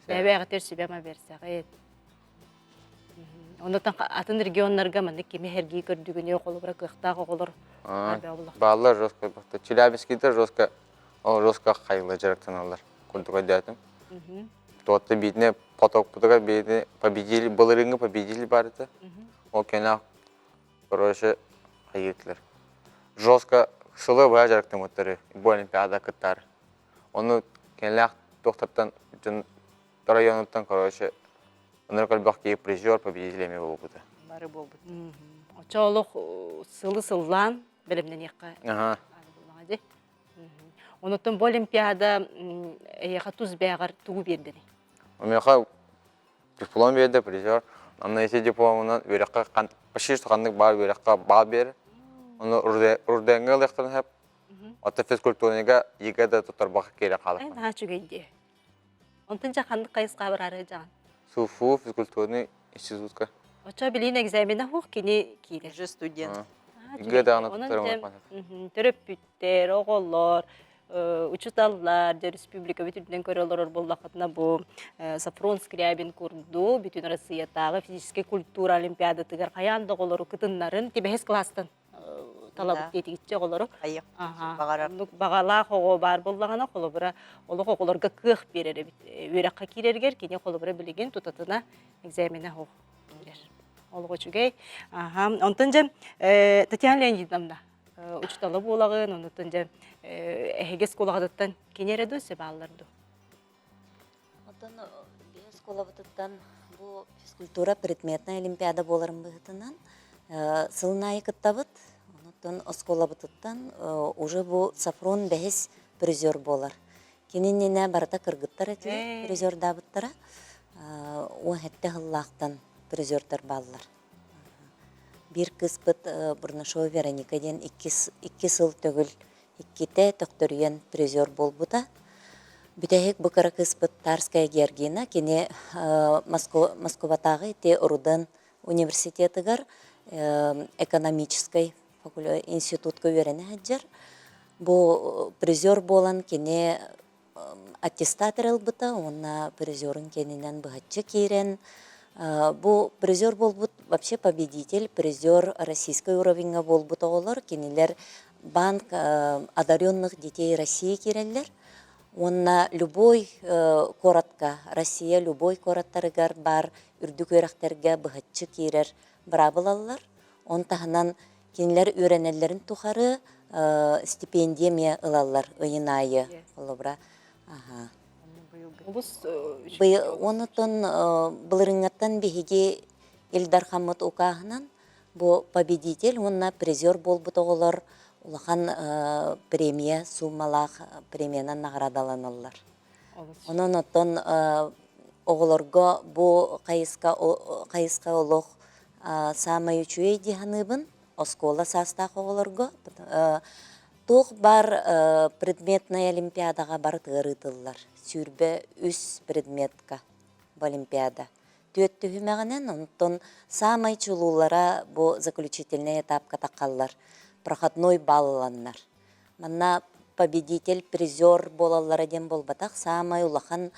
Бәбәгә терсибәмә берсәгәт. Онтон атын регионнарга мында кеме хәрги көрдүгүнө колубра кыктагы оголор. Балалар жестко бакты. Челябинскийде жестко кайгылы жарыктан алар. Курдук дятым. Тотты битне поток путуга битне победили, былырыңы победили барды. Ол кена, короче, кайгытлар. Жестко сылы бая жарыктан өттөрү. Бу олимпиада кыттар. Оны кенлак токтоттан районуттан, короче, оныркал бакки призер победителями болбута. Бары болбут. Очолук сылы-сыллан белемнен якка. Онотон бу олимпиада яха туз бягар тугу бердени. Меха диплом берди призер. Анна эти дипломунан веракка почти кандык бар веракка бал бер. Оны урдеңге лектен хеп. Ата физкультурага егеде тутар бак керек калып. Ана чүгейде. Онтон жакандык кайыска барары жаган. Суфу физкультурный институтка. Очо билин экзамена хук кини кире. Же студент. Егеде аны тутар. Төрөппүттер, оголлор, учуталлар, республика бүтүндөн көрөлөр боллакытына бу Сафрон Скрябин курду, бүтүн Россиядагы физический культура олимпиадатыгар каянда оголору кытыннарын тибес класстан талап этигичче оголору. Аяк. Багала хого бар боллагана колобура олог оголорга кых берер бит. Веракка кирергер кене колобура билеген тутатына экзамена хог. Олого чугей. Онтон же Татьяна Леонидовна учталы болагын, онтон же эхегес колагадаттан кенереду себалларду. Отон бес колабытыттан бу физкультура предметная олимпиада боларын быгытынан сылнайы кыттабыт. Онтон осколабытыттан уже бу Сафрон бес призер болар. Кененене барата кыргыттар эти призер дабыттара. О хетте хыллактан призердер баллар. Бир кыспыт Бурнашова Вероника ден 2 сыл төгүл 2-те төктөрүен призер болбута. Бүтәһек букара кыспыт Тарская Георгина кене Москватагы те Рудан университетыгар экономической институтка верене хаджар. Бу призер болан кене аттестатор ылбыта, онна призерын кенинен быхатчы кирен. Бу призер болбут, вообще победитель, призер российской уровеньга болбут оголор, кенилер банк одаренных детей России киреллер. Онна любой коротка, Россия любой короттарыгар бар, үрдүк өрәхтерге быхатчы кирер брабылалар. Он таханан кенилер үйренелерин тухары стипендия ылалар ыйынайы. Олобра. Ага. Онутон былырыңаттан беһиги Илдар Хаммат Укахынан бу победитель, онна призер болбут оголор, улахан премия суммалах премиянан наградаланалар. Онон оттон оголорго бу кайыска олох самай үчүе диханыбын оскола састах оголорго тух бар предметная олимпиадага бар тыгырытыллар. Сүрбе үс предметка в олимпиада. Төттүхүмәгенен онтон самай чулулара бу заключительный этапка таккаллар. Проходной балланнар. Манна победитель, призер болалар ден болбатак, самай улахан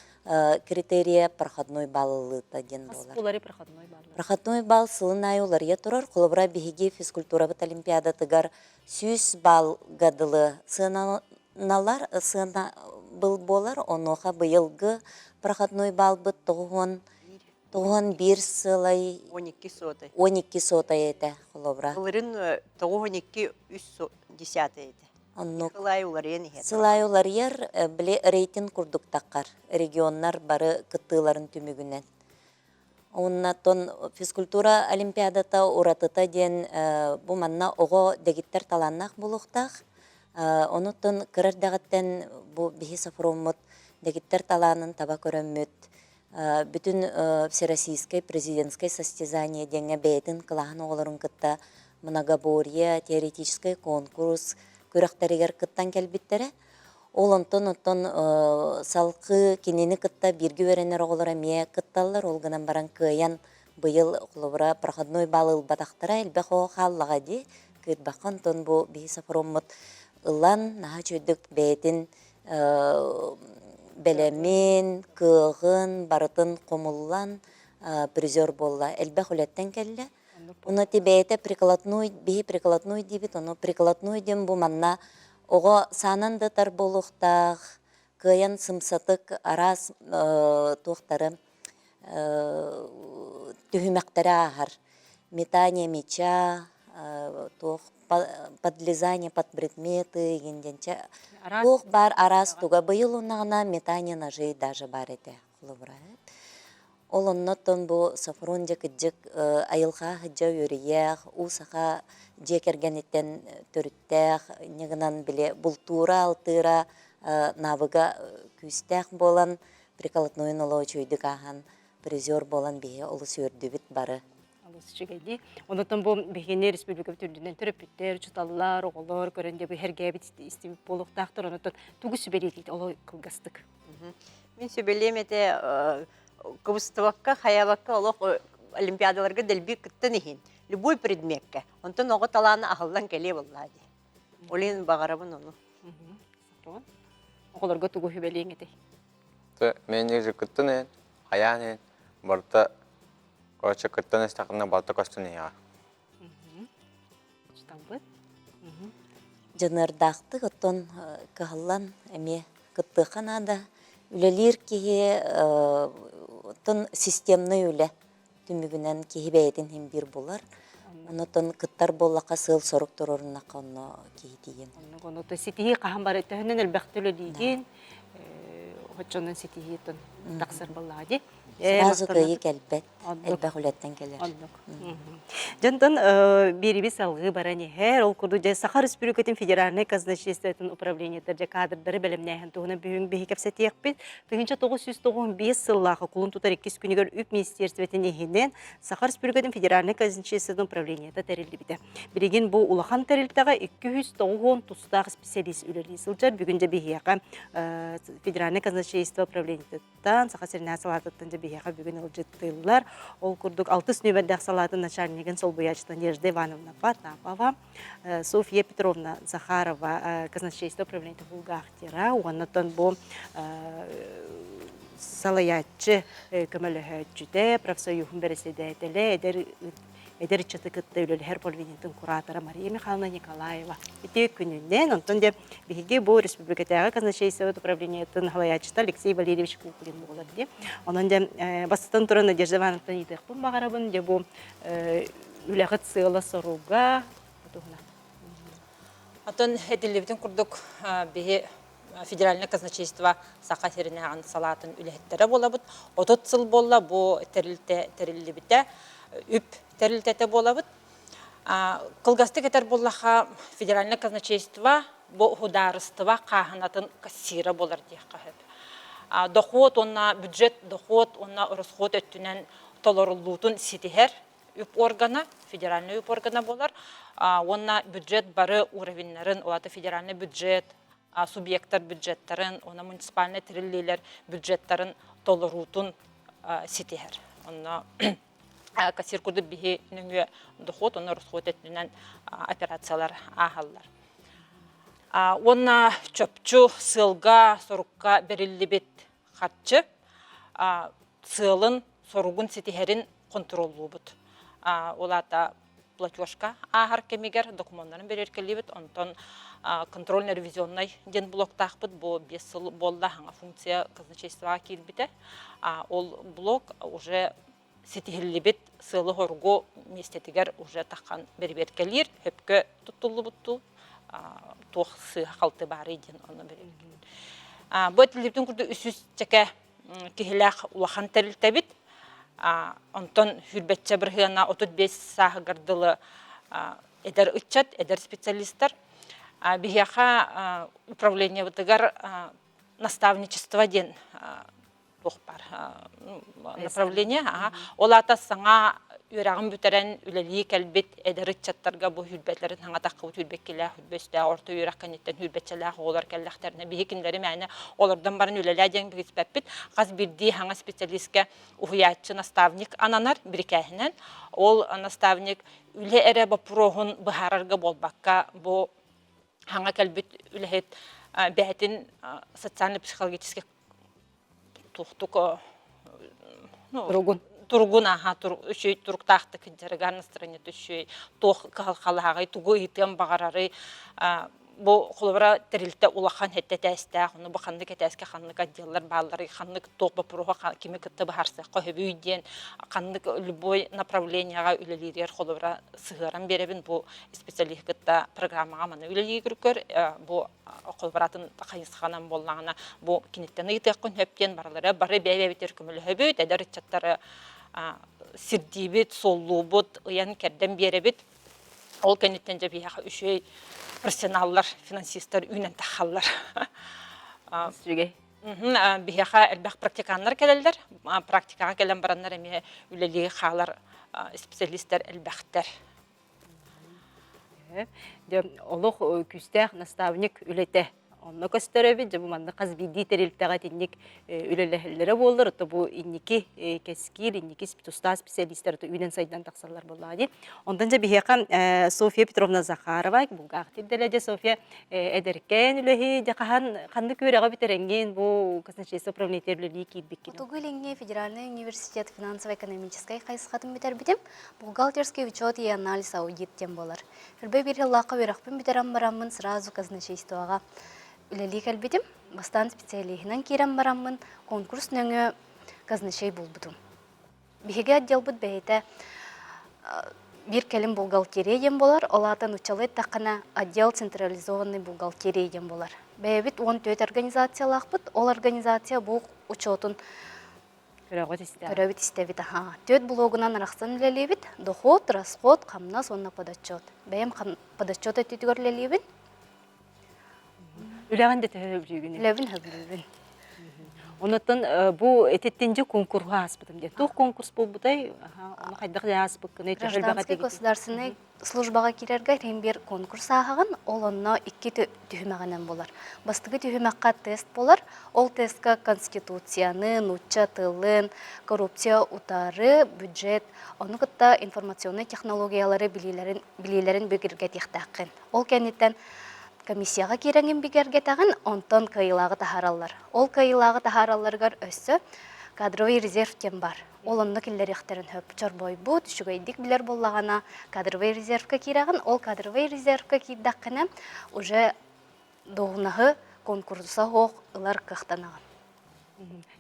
критерия проходной баллы ден болар. Олары проходной баллы. Проходной балл сылынай олария турар, кулыбра биһиги физкультура бит олимпиада тыгар 100 балл гадылы сыналар, сына был болар, оноха быйылгы проходной балл бит тоғын бир сылай 12 соты. 12 сотай эте, кулыбра. Оларын 12 3 десятый эти. Оннук. Сылай оларын ехет. Сылай оларыяр биле рейтинг курдук таккар. Регионнар бары кыттыларын түмүгүнен. Оннатон физкультура олимпиадата уратыта ден бу манна ого дегиттер таланнак булуктак. Онуттон кырардагаттен бу бихи сафроммут дегиттер таланын таба көрөммүт. Бүтүн всероссийское президентское состязание денге бейтин кылахан оголорун кытта многоборье, теоретический конкурс көрөктөрүгөр кыттан келбиттере. Ол онтон салкы кинени кытта бирги беренер оголора мие кытталлар, ол гынан баран кыян быйыл кулубра проходной балыл батактара элбехо халлага ди кырбакан тон бу бисафроммут ылан наха чөйдүк бейтин белемин, кыгын, барытын комуллан призер болла. Элбэх үлеттен келле. Уна тибейте прикладной дибит, оно прикладной дем бу манна ого санан датар болуктах, кыян сымсатык арас тухтары түхүмәктәре ахар. Метание мяча, подлезание под предметы, генденче. Тух бар арас туга быйыл унагына метание ножей даже бар эте. Ол оннотон бу сафрунжа кыджык айылға хыджа өріяқ, усаға жекергенеттен төріттәқ, негынан біле бұлтура алтыра навыга күстәқ болан, приколотнойын олау чөйдік аған, призер болан бейе олы сөрді біт бары. Онотон бу бегене республика түрдүнөн төрөпүттөр, чуталлар, оголор көрөндө бу хергебит истим болуктактыр, онотон тугу сүбелейт олой кылгастык. Мен сөбелемете кыбыстыбакка, хаябакка олох олимпиадаларга делби кыттан ихин. Любой предметке. Онтон ого таланы ахылдан келе боллади. Олин багарабын ону. Оголорго тугу сүбелейң эте. Мен негізі кыттын хаян барта короче кыттын эстакына барта костын я. Чуталбыт. Жанырдақты оттон кахаллан эме кытты ханада үлелер кихи тон системный үле түмүгүнен кихи бәйтин хим бир булар. Онотон кыттар боллака сыл сорок турорунна конно кихи тиген. Онотон ситихи кахан бар өтөһүнөн элбэхтөлө диген, хочонун ситихи тон таксыр баллади. Сразу кайы келбет, элбэх үлеттен келер. Жантан берибис алгы барани хер ол курду же Сахар Республикатын федеральный казначействотун управлениеттерде кадрдары белемнәһен тугуна бүгүн бихи кепсетиякпит. Тыгынча 995 сыллахы кулун тутар 2 күнүгөр үп министерствотун эхинен Сахар Республикатын федеральный казначействотун управлениета терилди бите. Билеген бу улахан терилтага 290 тустагы специалист үлели сылжар бүгүнче бихияка федеральный казначейство управлениететтан Сахар Сернасалатыттан же бихияка бүгүн ылжыттылар. Ол курдук 6 нөмердәк салатын начальнигин сол буячта Надежда Ивановна Потапова, Софья Петровна Захарова, казначейство управления Булгахтира, оннотон бу салаятчы көмөлөһөчүдө профсоюзун береседетеле эдер чаты кытты өлөлөр полвинитин кураторы Мария Михайловна Николаева. Ити күнүнен онтон деп биги бу республикадагы казначейство управлениятын халаячта Алексей Валерьевич Кукулин болот ди. Онон деп бастан туран Надежда Ивановна итекпин багарабын деп бу үлөгөт сыйла соруга тугуна. Атын эдилибитин курдук биги федеральное казначейство сакатеринаган салатын үлехеттері болабыт. Отот сыл болла бу терилибите үп терилтете болабыт. Кылгасты кетер боллаха федеральное казначейство бу хударыстыва каханатын кассира болар дия кахып. Доход онна бюджет, доход онна расход өттүнен толоруллутун ситихер үп органа, федеральный үп органа болар. Онна бюджет бары уровеньнарын, олаты федеральный бюджет, субъекттар бюджеттарын, она муниципальный триллилер бюджеттарын толорутун ситихер. Онна кассир курды бихи нүңе доход, онна расход өттүнен операциялар ахаллар. Онна чөпчү сылга, сорукка берилибит хатчы, сылын, соругун ситихерин контроллубут. Олата платежка ахар кемигер документтарын береркелибит, онтон контрольно-ревизионный ден блоктақпыт, бу 5 сыл болда ханга функция казначействоға келбите. Ол блок уже ситихиллибит сылы хоргу местетигер уже таққан берберкелер, хөпкө туттулубутту, тоқ сыға қалты бары ден оны береркелер. Бу этилибитин күрді үсүс чеке кихилақ улахан тәрілтәбит, онтон хүрбетче бір хыяна 35 сағы гардылы эдер үтчат, эдер специалисттар. Бихяха управление ватыгар наставничество ден бар направление. Олата саңа үрағын бүтерен үлелі кәлбет эдер үтчаттарға бұл хүрбетлерін хаңа таққы хүрбек келі хүрбесті орты үрақ кәнеттен хүрбетчелі олар кәлләқтеріне бейкіндері мәні олардан барын үлелі әден бігіспәппет. Қаз бірді хаңа специалистке ұхиятчы наставник ананар біркәхінен. Ол наставник үле әрі бапырогын бұхарарға болбаққа бұл хаңа кәлбет үлехет бәйтін социально-психологический туқтық тургун үшөй туруктақты кінжерігар настроение үшөй тоқ қалағай тугу итем бағарары бұл қолыбыра тірілті улахан хетте тәстәқ, оны бұл қанды кетәске қанлық отделлар баллары, қанлық тоқ бапыруға кеме күтті бағарсыққа хөбейден, қанлық любой направленияға үлелерер қолыбыра сығыран беребін бұл специалист күтті программаға маны үлелер күркөр, бұл қолыбыратын қайысқанан болғана бұл кенеттені етеққын хөптен баралары бары бәйбәбетер күмілі хөбейд, әдір үтчаттары сирдибет, соллубут, ұян кәрден беребет, ол кенеттен жабияға үшөй профессионаллар, финансисттар үйнен тақаллар. Бияға әлбәқ практиканлар келелдер, практикаға келен баранлар әме үлелігі қалар специалисттер әлбәқтер. Олық күстәқ наставник үлеті. Онны көстөрөбүт, жабу манды қаз биди терилтеға тенник үлеләхілері болыр, бұл инники кәскер, инники туста специалисттер үйден сайдан тақсалар болады. Ондан жа бихеқа Софья Петровна Захарова, бұл ғақтирделеде Софья әдеркен үлехи, жақахан қанды көріға бітеренген бұл казначейство управлениетерлілі кейбеккен. Тугуленге Федеральный университет финансово-экономической қайсықатын бітер бітім, бухгалтерский учет и анализ аудиттен болар. Үлбе бері лақы верақпен бітерам барамын сразу казначействоға үлелі кәлбетім, бастан специалихінен керем барамын, конкурс нөңі казначей болбытым. Бігеге отдел бұд бәйті бір кәлім бухгалтерияден болар, олатын учалы тақына отдел централизованный бухгалтерияден болар. Бәйбіт 14 организациялақ бұд, ол организация бұл учетын көрәбіт істебіт. Төт блогынан арақсан үлелебіт, доход, расход, қамна, сонна подотчет. Бәйім подотчет өттетігір үлелебіт, Үләғін дәті өбірігін? Үләбін өбірігін. Онытын бұл әтеттенде конкурға аспыдым. Тұқ конкурс бұл бұдай, оны қайдақ да аспыққын. Гражданский государственный службаға керерге рембер конкурс ағығын, ол онына 2 түйімәғінен болар. Бастығы түйімәққа тест болар, Ол тестка конституцияны, нучча тылын, коррупция утары, бюджет, оны кытта информационный технологиялары билилерин бигерге тихтақын. Ол кенеттен комиссияға кереңін бигерге тағын, онтон кайылағы тахаралар. Ол кайылағы тахараларғар өссі кадровый резерв тем бар. Ол онны киллер яхтарын хөп чорбой бут, шугайдик билер боллагана кадровый резервка кирагын, ол кадровый резервка кирдаққына уже доғынағы конкурса хоқ ылар кықтанағын.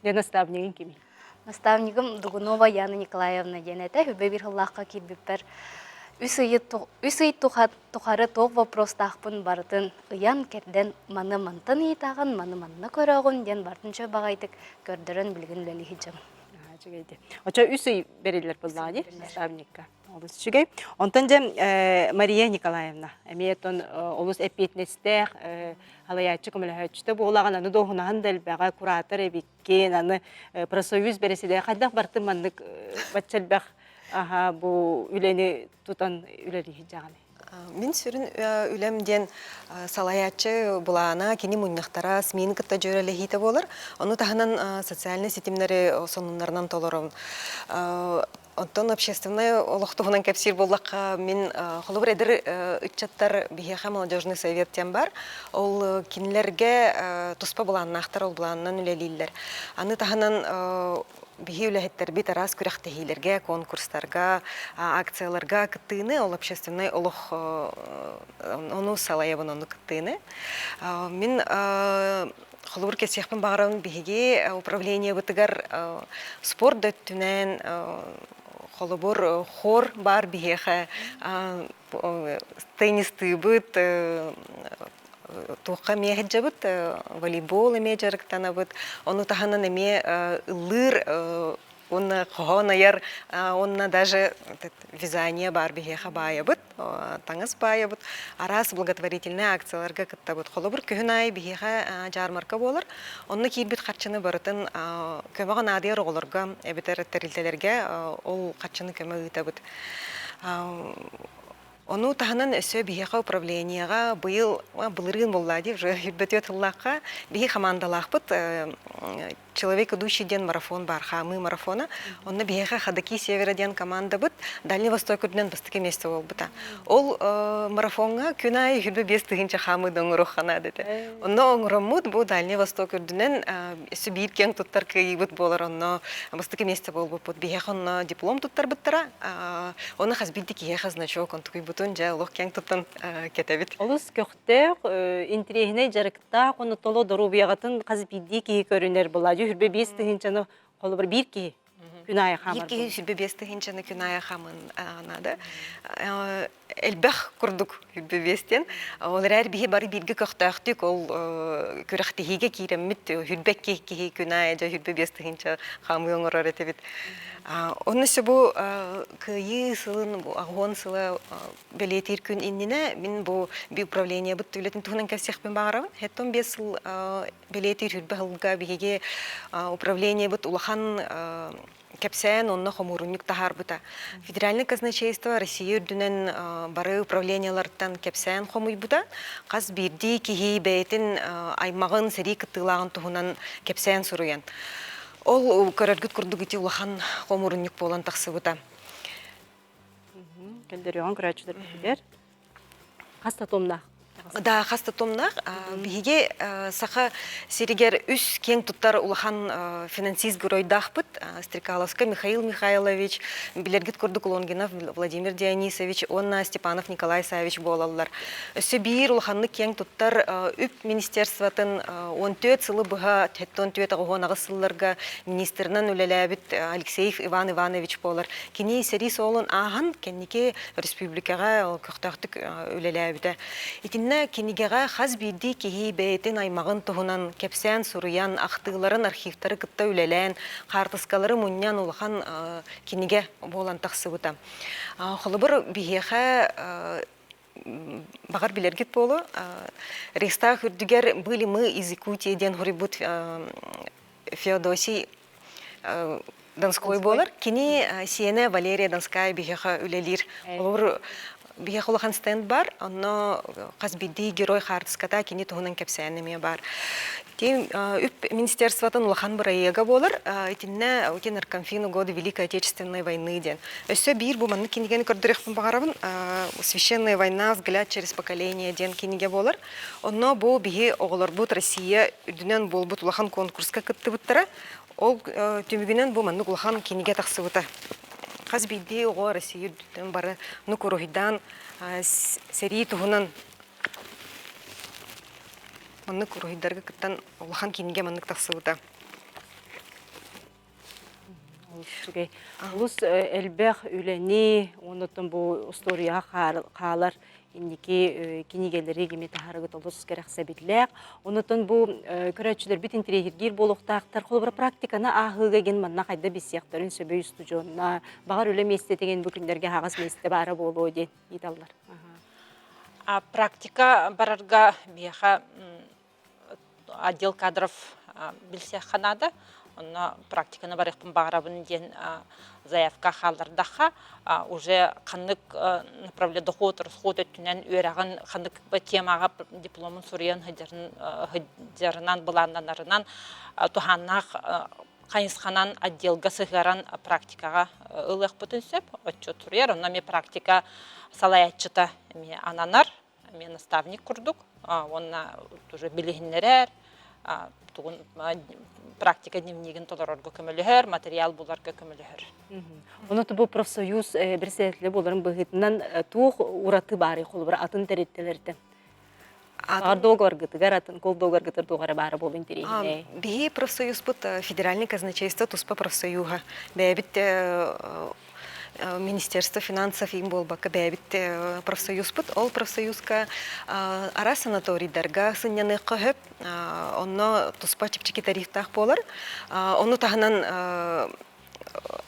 Де наставнигин кими? Наставнигім Дугунова Яна Николаевна денеті, хүбе бір ғылаққа кирбіппер. Үс ый тухары тоқ вопрос тақпын бартын, ыян керден маны мантын етағын, маны манны көрағын, ден бартын чө бағайдық көрдірін білгін ләлі хиджам. Оча үс ый берилер бұллады, наставникка. Олыс чүгей. Онтан жем Мария Николаевна, әмиеттон олыс әппетнестер, халаячы көмілі бұл олаған аны доғынағын дәл бәға куратор әбеккен, аны просоюз бересіде қайдақ бартын маннық батчал бәқ бұл үлені тұтан үлері жағаны. Мен сүрін үлемден салаячы бұлағына кені мұннақтара сменің кітті жөрелі хейті болыр. Оны тағынан социальный сетімлері сонынларынан толырым. Онтон общественный олықтығынан кәпсір болаққа мен қолы бір әдір үтчаттар бігеға молодежный советтен бар. Ол кенілерге тұспа бұлағынан ақтар ол бұлағынан үлелейлер. Аны тағынан биһи үлэһиттер бит арас күрәхтәһиләргә, конкурстарга, акцияларга кыттыны, ол общественный олох ону салаябын ону кыттыны. Мин холур кесехпен багарам биһиге управление бытыгар спорт дөттүнән холобор хор бар биһеха теннисты быт туққа мехет жабыт, волейбол эме жарыктана быт, оны таханан эме ылыр, оны қоғана яр, онна даже вязание бар бихеха бая быт, таңыз бая быт, арас благотворительный акцияларга кытта быт. Холы бір күйін ай бихеха жармарка болыр, онны кейбіт қатшыны барытын көміған адыяр оғылырға, әбітер тәрілтелерге ол қатшыны көмі ұйта быт. Оны тағынан өсі бейеға управленияға бұйыл бұлырын болады, үрбәті өтіллаққа бейі командалақ бұд, человек идущий ден марафон бар, хамы марафона, оны бейеға Хадаки Североден команда бұд, Дальний Восток үрдінен бұстықы месті ол бұда. Ол марафонға күн айы үрбі бестігінші хамы доңырық қана деді. Оны оңырымыд бұл Дальний Восток үрдінен өсі бейір кен тұттар күйі бұд болар, оны бұстықы месті бол бұд. Бейеға оны диплом тұттар бұттара, оны қазбейді кейеға значок, он тұқый бұд жа лох кең тұттан кетебет. Олыс көқтер интерегіне жарықта қоны толы дұру бияғатын қазы бидді кейі көрінер болады. Үрбе бесті хинчаны қолы бір кейі күн ая қамыр. Бір кейі үрбе бесті хинчаны күн ая қамын анады. Әлбәқ күрдік үрбе бестен. Олар әр бейі бары біргі көқтақтық, ол көріқтігіге кейреммет үрбек кейі күн ая жа үрбе бесті хинча қамы оңыр өретебет. Onun için bu kıyı sılın, bu ağon sılı belirtir gün inine, min bu bir upravleniye bu devletin tuğunan kefsek ben bağıram. Hetton 5 yıl belirtir hürbe hılga bihege upravleniye bu ulahan kepsen onunla homurunluk tahar buta. Federalный казначейство России үрдінен бары управлениялардан кепсен хомуй бута. Қаз бірді кихи бәйтін аймағын сәрі кыттылағын туғынан кепсен сұруян. Ол көрәргіт күрдік еті ұлақан қомырынник болан тақсы бұта. Кәлдері оған көрәтшілер білдер. Қаста томнақ? Да, хаста томнақ. Біге сақа серегер үс кен тұттар ұлақан финансист гөройдақ бұд. Стрекаловска Михаил Михайлович, білергіт күрдік Лонгинов Владимир Дионисович, Онна Степанов Николай Савич болалылар. Өсі бір ұлақанны кен тұттар үп министерстватын 14 сылы бұға, 14 ағуғанағы сылларға министерінен өлеләбіт Алексеев Иван Иванович болар. Кені сәрі солын ағын кеннеке республикаға көқтақтық өлеләбіті. Итінна кенегеға қаз бірді кейі бәйтін аймағын тұғынан кепсен сұруян, ақтығыларын архивтары күтті өлелән, қартысқалары мұннян ұлған кенеге болан тақсы бұта. Қолы бір бейеға бағар білергет болу. Рейстақ үрдігер бұлі мы из Якутияден ғұрибут Феодосий Донской болар. Кені сиене Валерия Донская бейеға өлелер. Бия холохан стенд бар, онно қазбиди герой хартыската кини туһунан кепсәнеме бар. Тем үп министерствотын улахан бұрайыға болыр, итинне өтен Аркамфину годы Великой Отечественной войны ден. Өссө бир бу манны кинеген көрдірекпін бағарабын, священная война, взгляд через поколение ден кинеге болыр. Онно бу биги оғылар бұд Россия үдінен бол бұд улахан конкурска кытты бұттыра, ол түмігінен бу манны улахан кинеге тақсы бұта. Қаз бейді оғы Россия үдінен бары нұкурухидан сери тұғынан манны курухиддарга кыттан улахан киниге маннык тахсыбыта. Улус элбэх үлени, онотон бу историяға қалар индики кинигелери кеме тахарыгыт олус керек сәбитләк. Онотон бу көрәтчілер бит интерьергир болуқтақтар қолыбыр практиканы ахыға ген манна қайда бесияқтарын сөбей студионна, бағар үлі месте деген бүкіндерге хағас месте бары болу ден идалар. Практика барарга бияха отдел кадров билсе ханада, онна практиканы барықпын бағарабын ден заявка халардаха, уже қанық направледі ход өттінен өрағын қанық темаға дипломын сұриян хыдерынан бұланданарынан туханнақ қайынсқанан отделға сығаран практикаға ылық бұтын сөп, отчет сұрияр, онна ме практика салаятчыта ананар, мен наставник күрдік, онна уже білігінлерер, практика дневнигін толарорға көмілігер, материал бұларға көмілігер. Оны бұл профсоюз бір сәйтлі боларын бұғытынан туық ураты бары қолы бір атын тәреттелерді. Ардоғар гытыгар атын, колдоғар гытыр доғары бары бол интерейіне. Бей профсоюз бұд федеральный казначейство туспа профсоюға. Бәйбіт Министерство финансов им был бака бәйбіт профсоюз бұд. Ол профсоюзка ара санаторийдарға сынняны қығып, оны туспа чіпчекі тарихтақ болар. Оны тағынан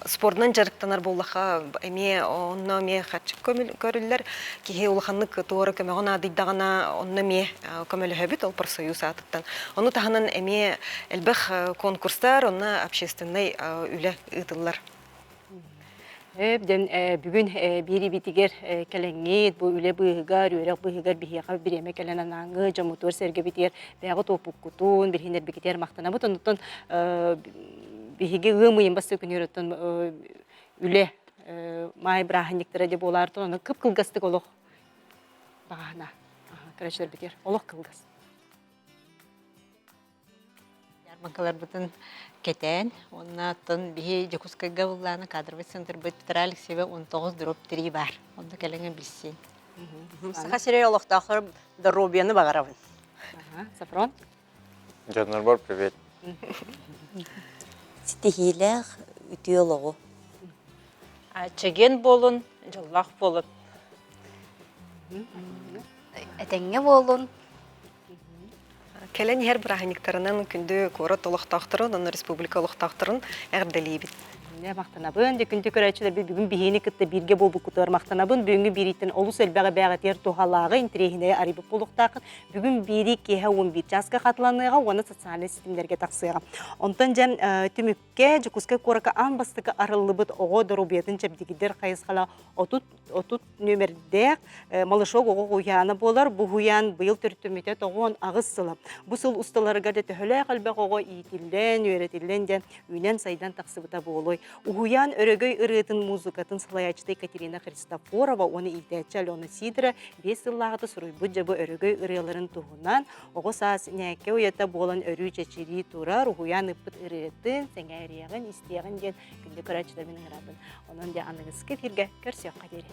спорттан жарықтанар боллаха эме онно ме хатчып көрүллер кихе улаханнык туора көмөгөн адыйдагана онно ме көмөлөбүт ол профсоюз атыттан. Оны таханан эме элбэх конкурстар онно общественный үле ытыллар. Бүгін бири битигер кәләңет, бұл үлі бұғығар, өрек бұғығар бігеға біреме кәлән анаңы, жамутор сәрге битер, бәғы топық күтін, бірхендер бігетер мақтана бұт, оныттан бігеге ғымыйын басы күнер өттін үлі май бірахынектері де болардың, оны күп қылғастық олық бағана. Көрәшілер бітер, олық қылғаст. Ярманкалар бұтын кетен, онна тон бихи Жакускайга улланы кадровый центр бит Петра Алексеева 19/3 бар. Онда кәлеңе білсен. Саха серия олықтақыр дробияны бағарабын. Сафрон? Жаднарбар, привет. Стихилях ütüologu. Чеген болын, жыллақ болын. Әтәңе болын. Кәлән һәр браханиктарынан күнді корот олықтақтырын, оны республика олықтақтырын әғірдәлейбіт. Мақтанабын, күнді көрәтшілер бүгін бейені кітті бірге болбы күтір мақтанабын, бүгінгі біріттен олыс әлбәғі бәғатер тоғалағы интерегіне арибі болуқтақын, бүгін бірі кеға 11 жасқа қатыланыға, оны социальный системдерге тақсыға. Онтан жан түмікке, жүкізгі қорақы ан бастықы арылы бұд оғы дұрубетін чәбдегідер қайысқала отут нөмірдек малышоқ оғы ұяны болар, бұл ұян бұйыл түрттімете тоғын ағыз Бұл сыл ұсталарға да төхілі қалбақ оғы иетілден, өретілден, үйнен сайдан тақсыбыта болой. Угуян өрөгөй ырытын музыкатын сылаячты Екатерина Христофорова, оны илтәтчі Алена Сидра, 5 сыллағыты сұруйбыт жабы өрөгөй ырыларын туғынан, оғы саас нәкке уята болан өрүй чәчері тұрар, угуян үппіт ырытын, сәңә әрияғын, істияғын ден күнді көрәтшілер менің рабын. Оның де аныңыз кефирге көрсеуққа дері.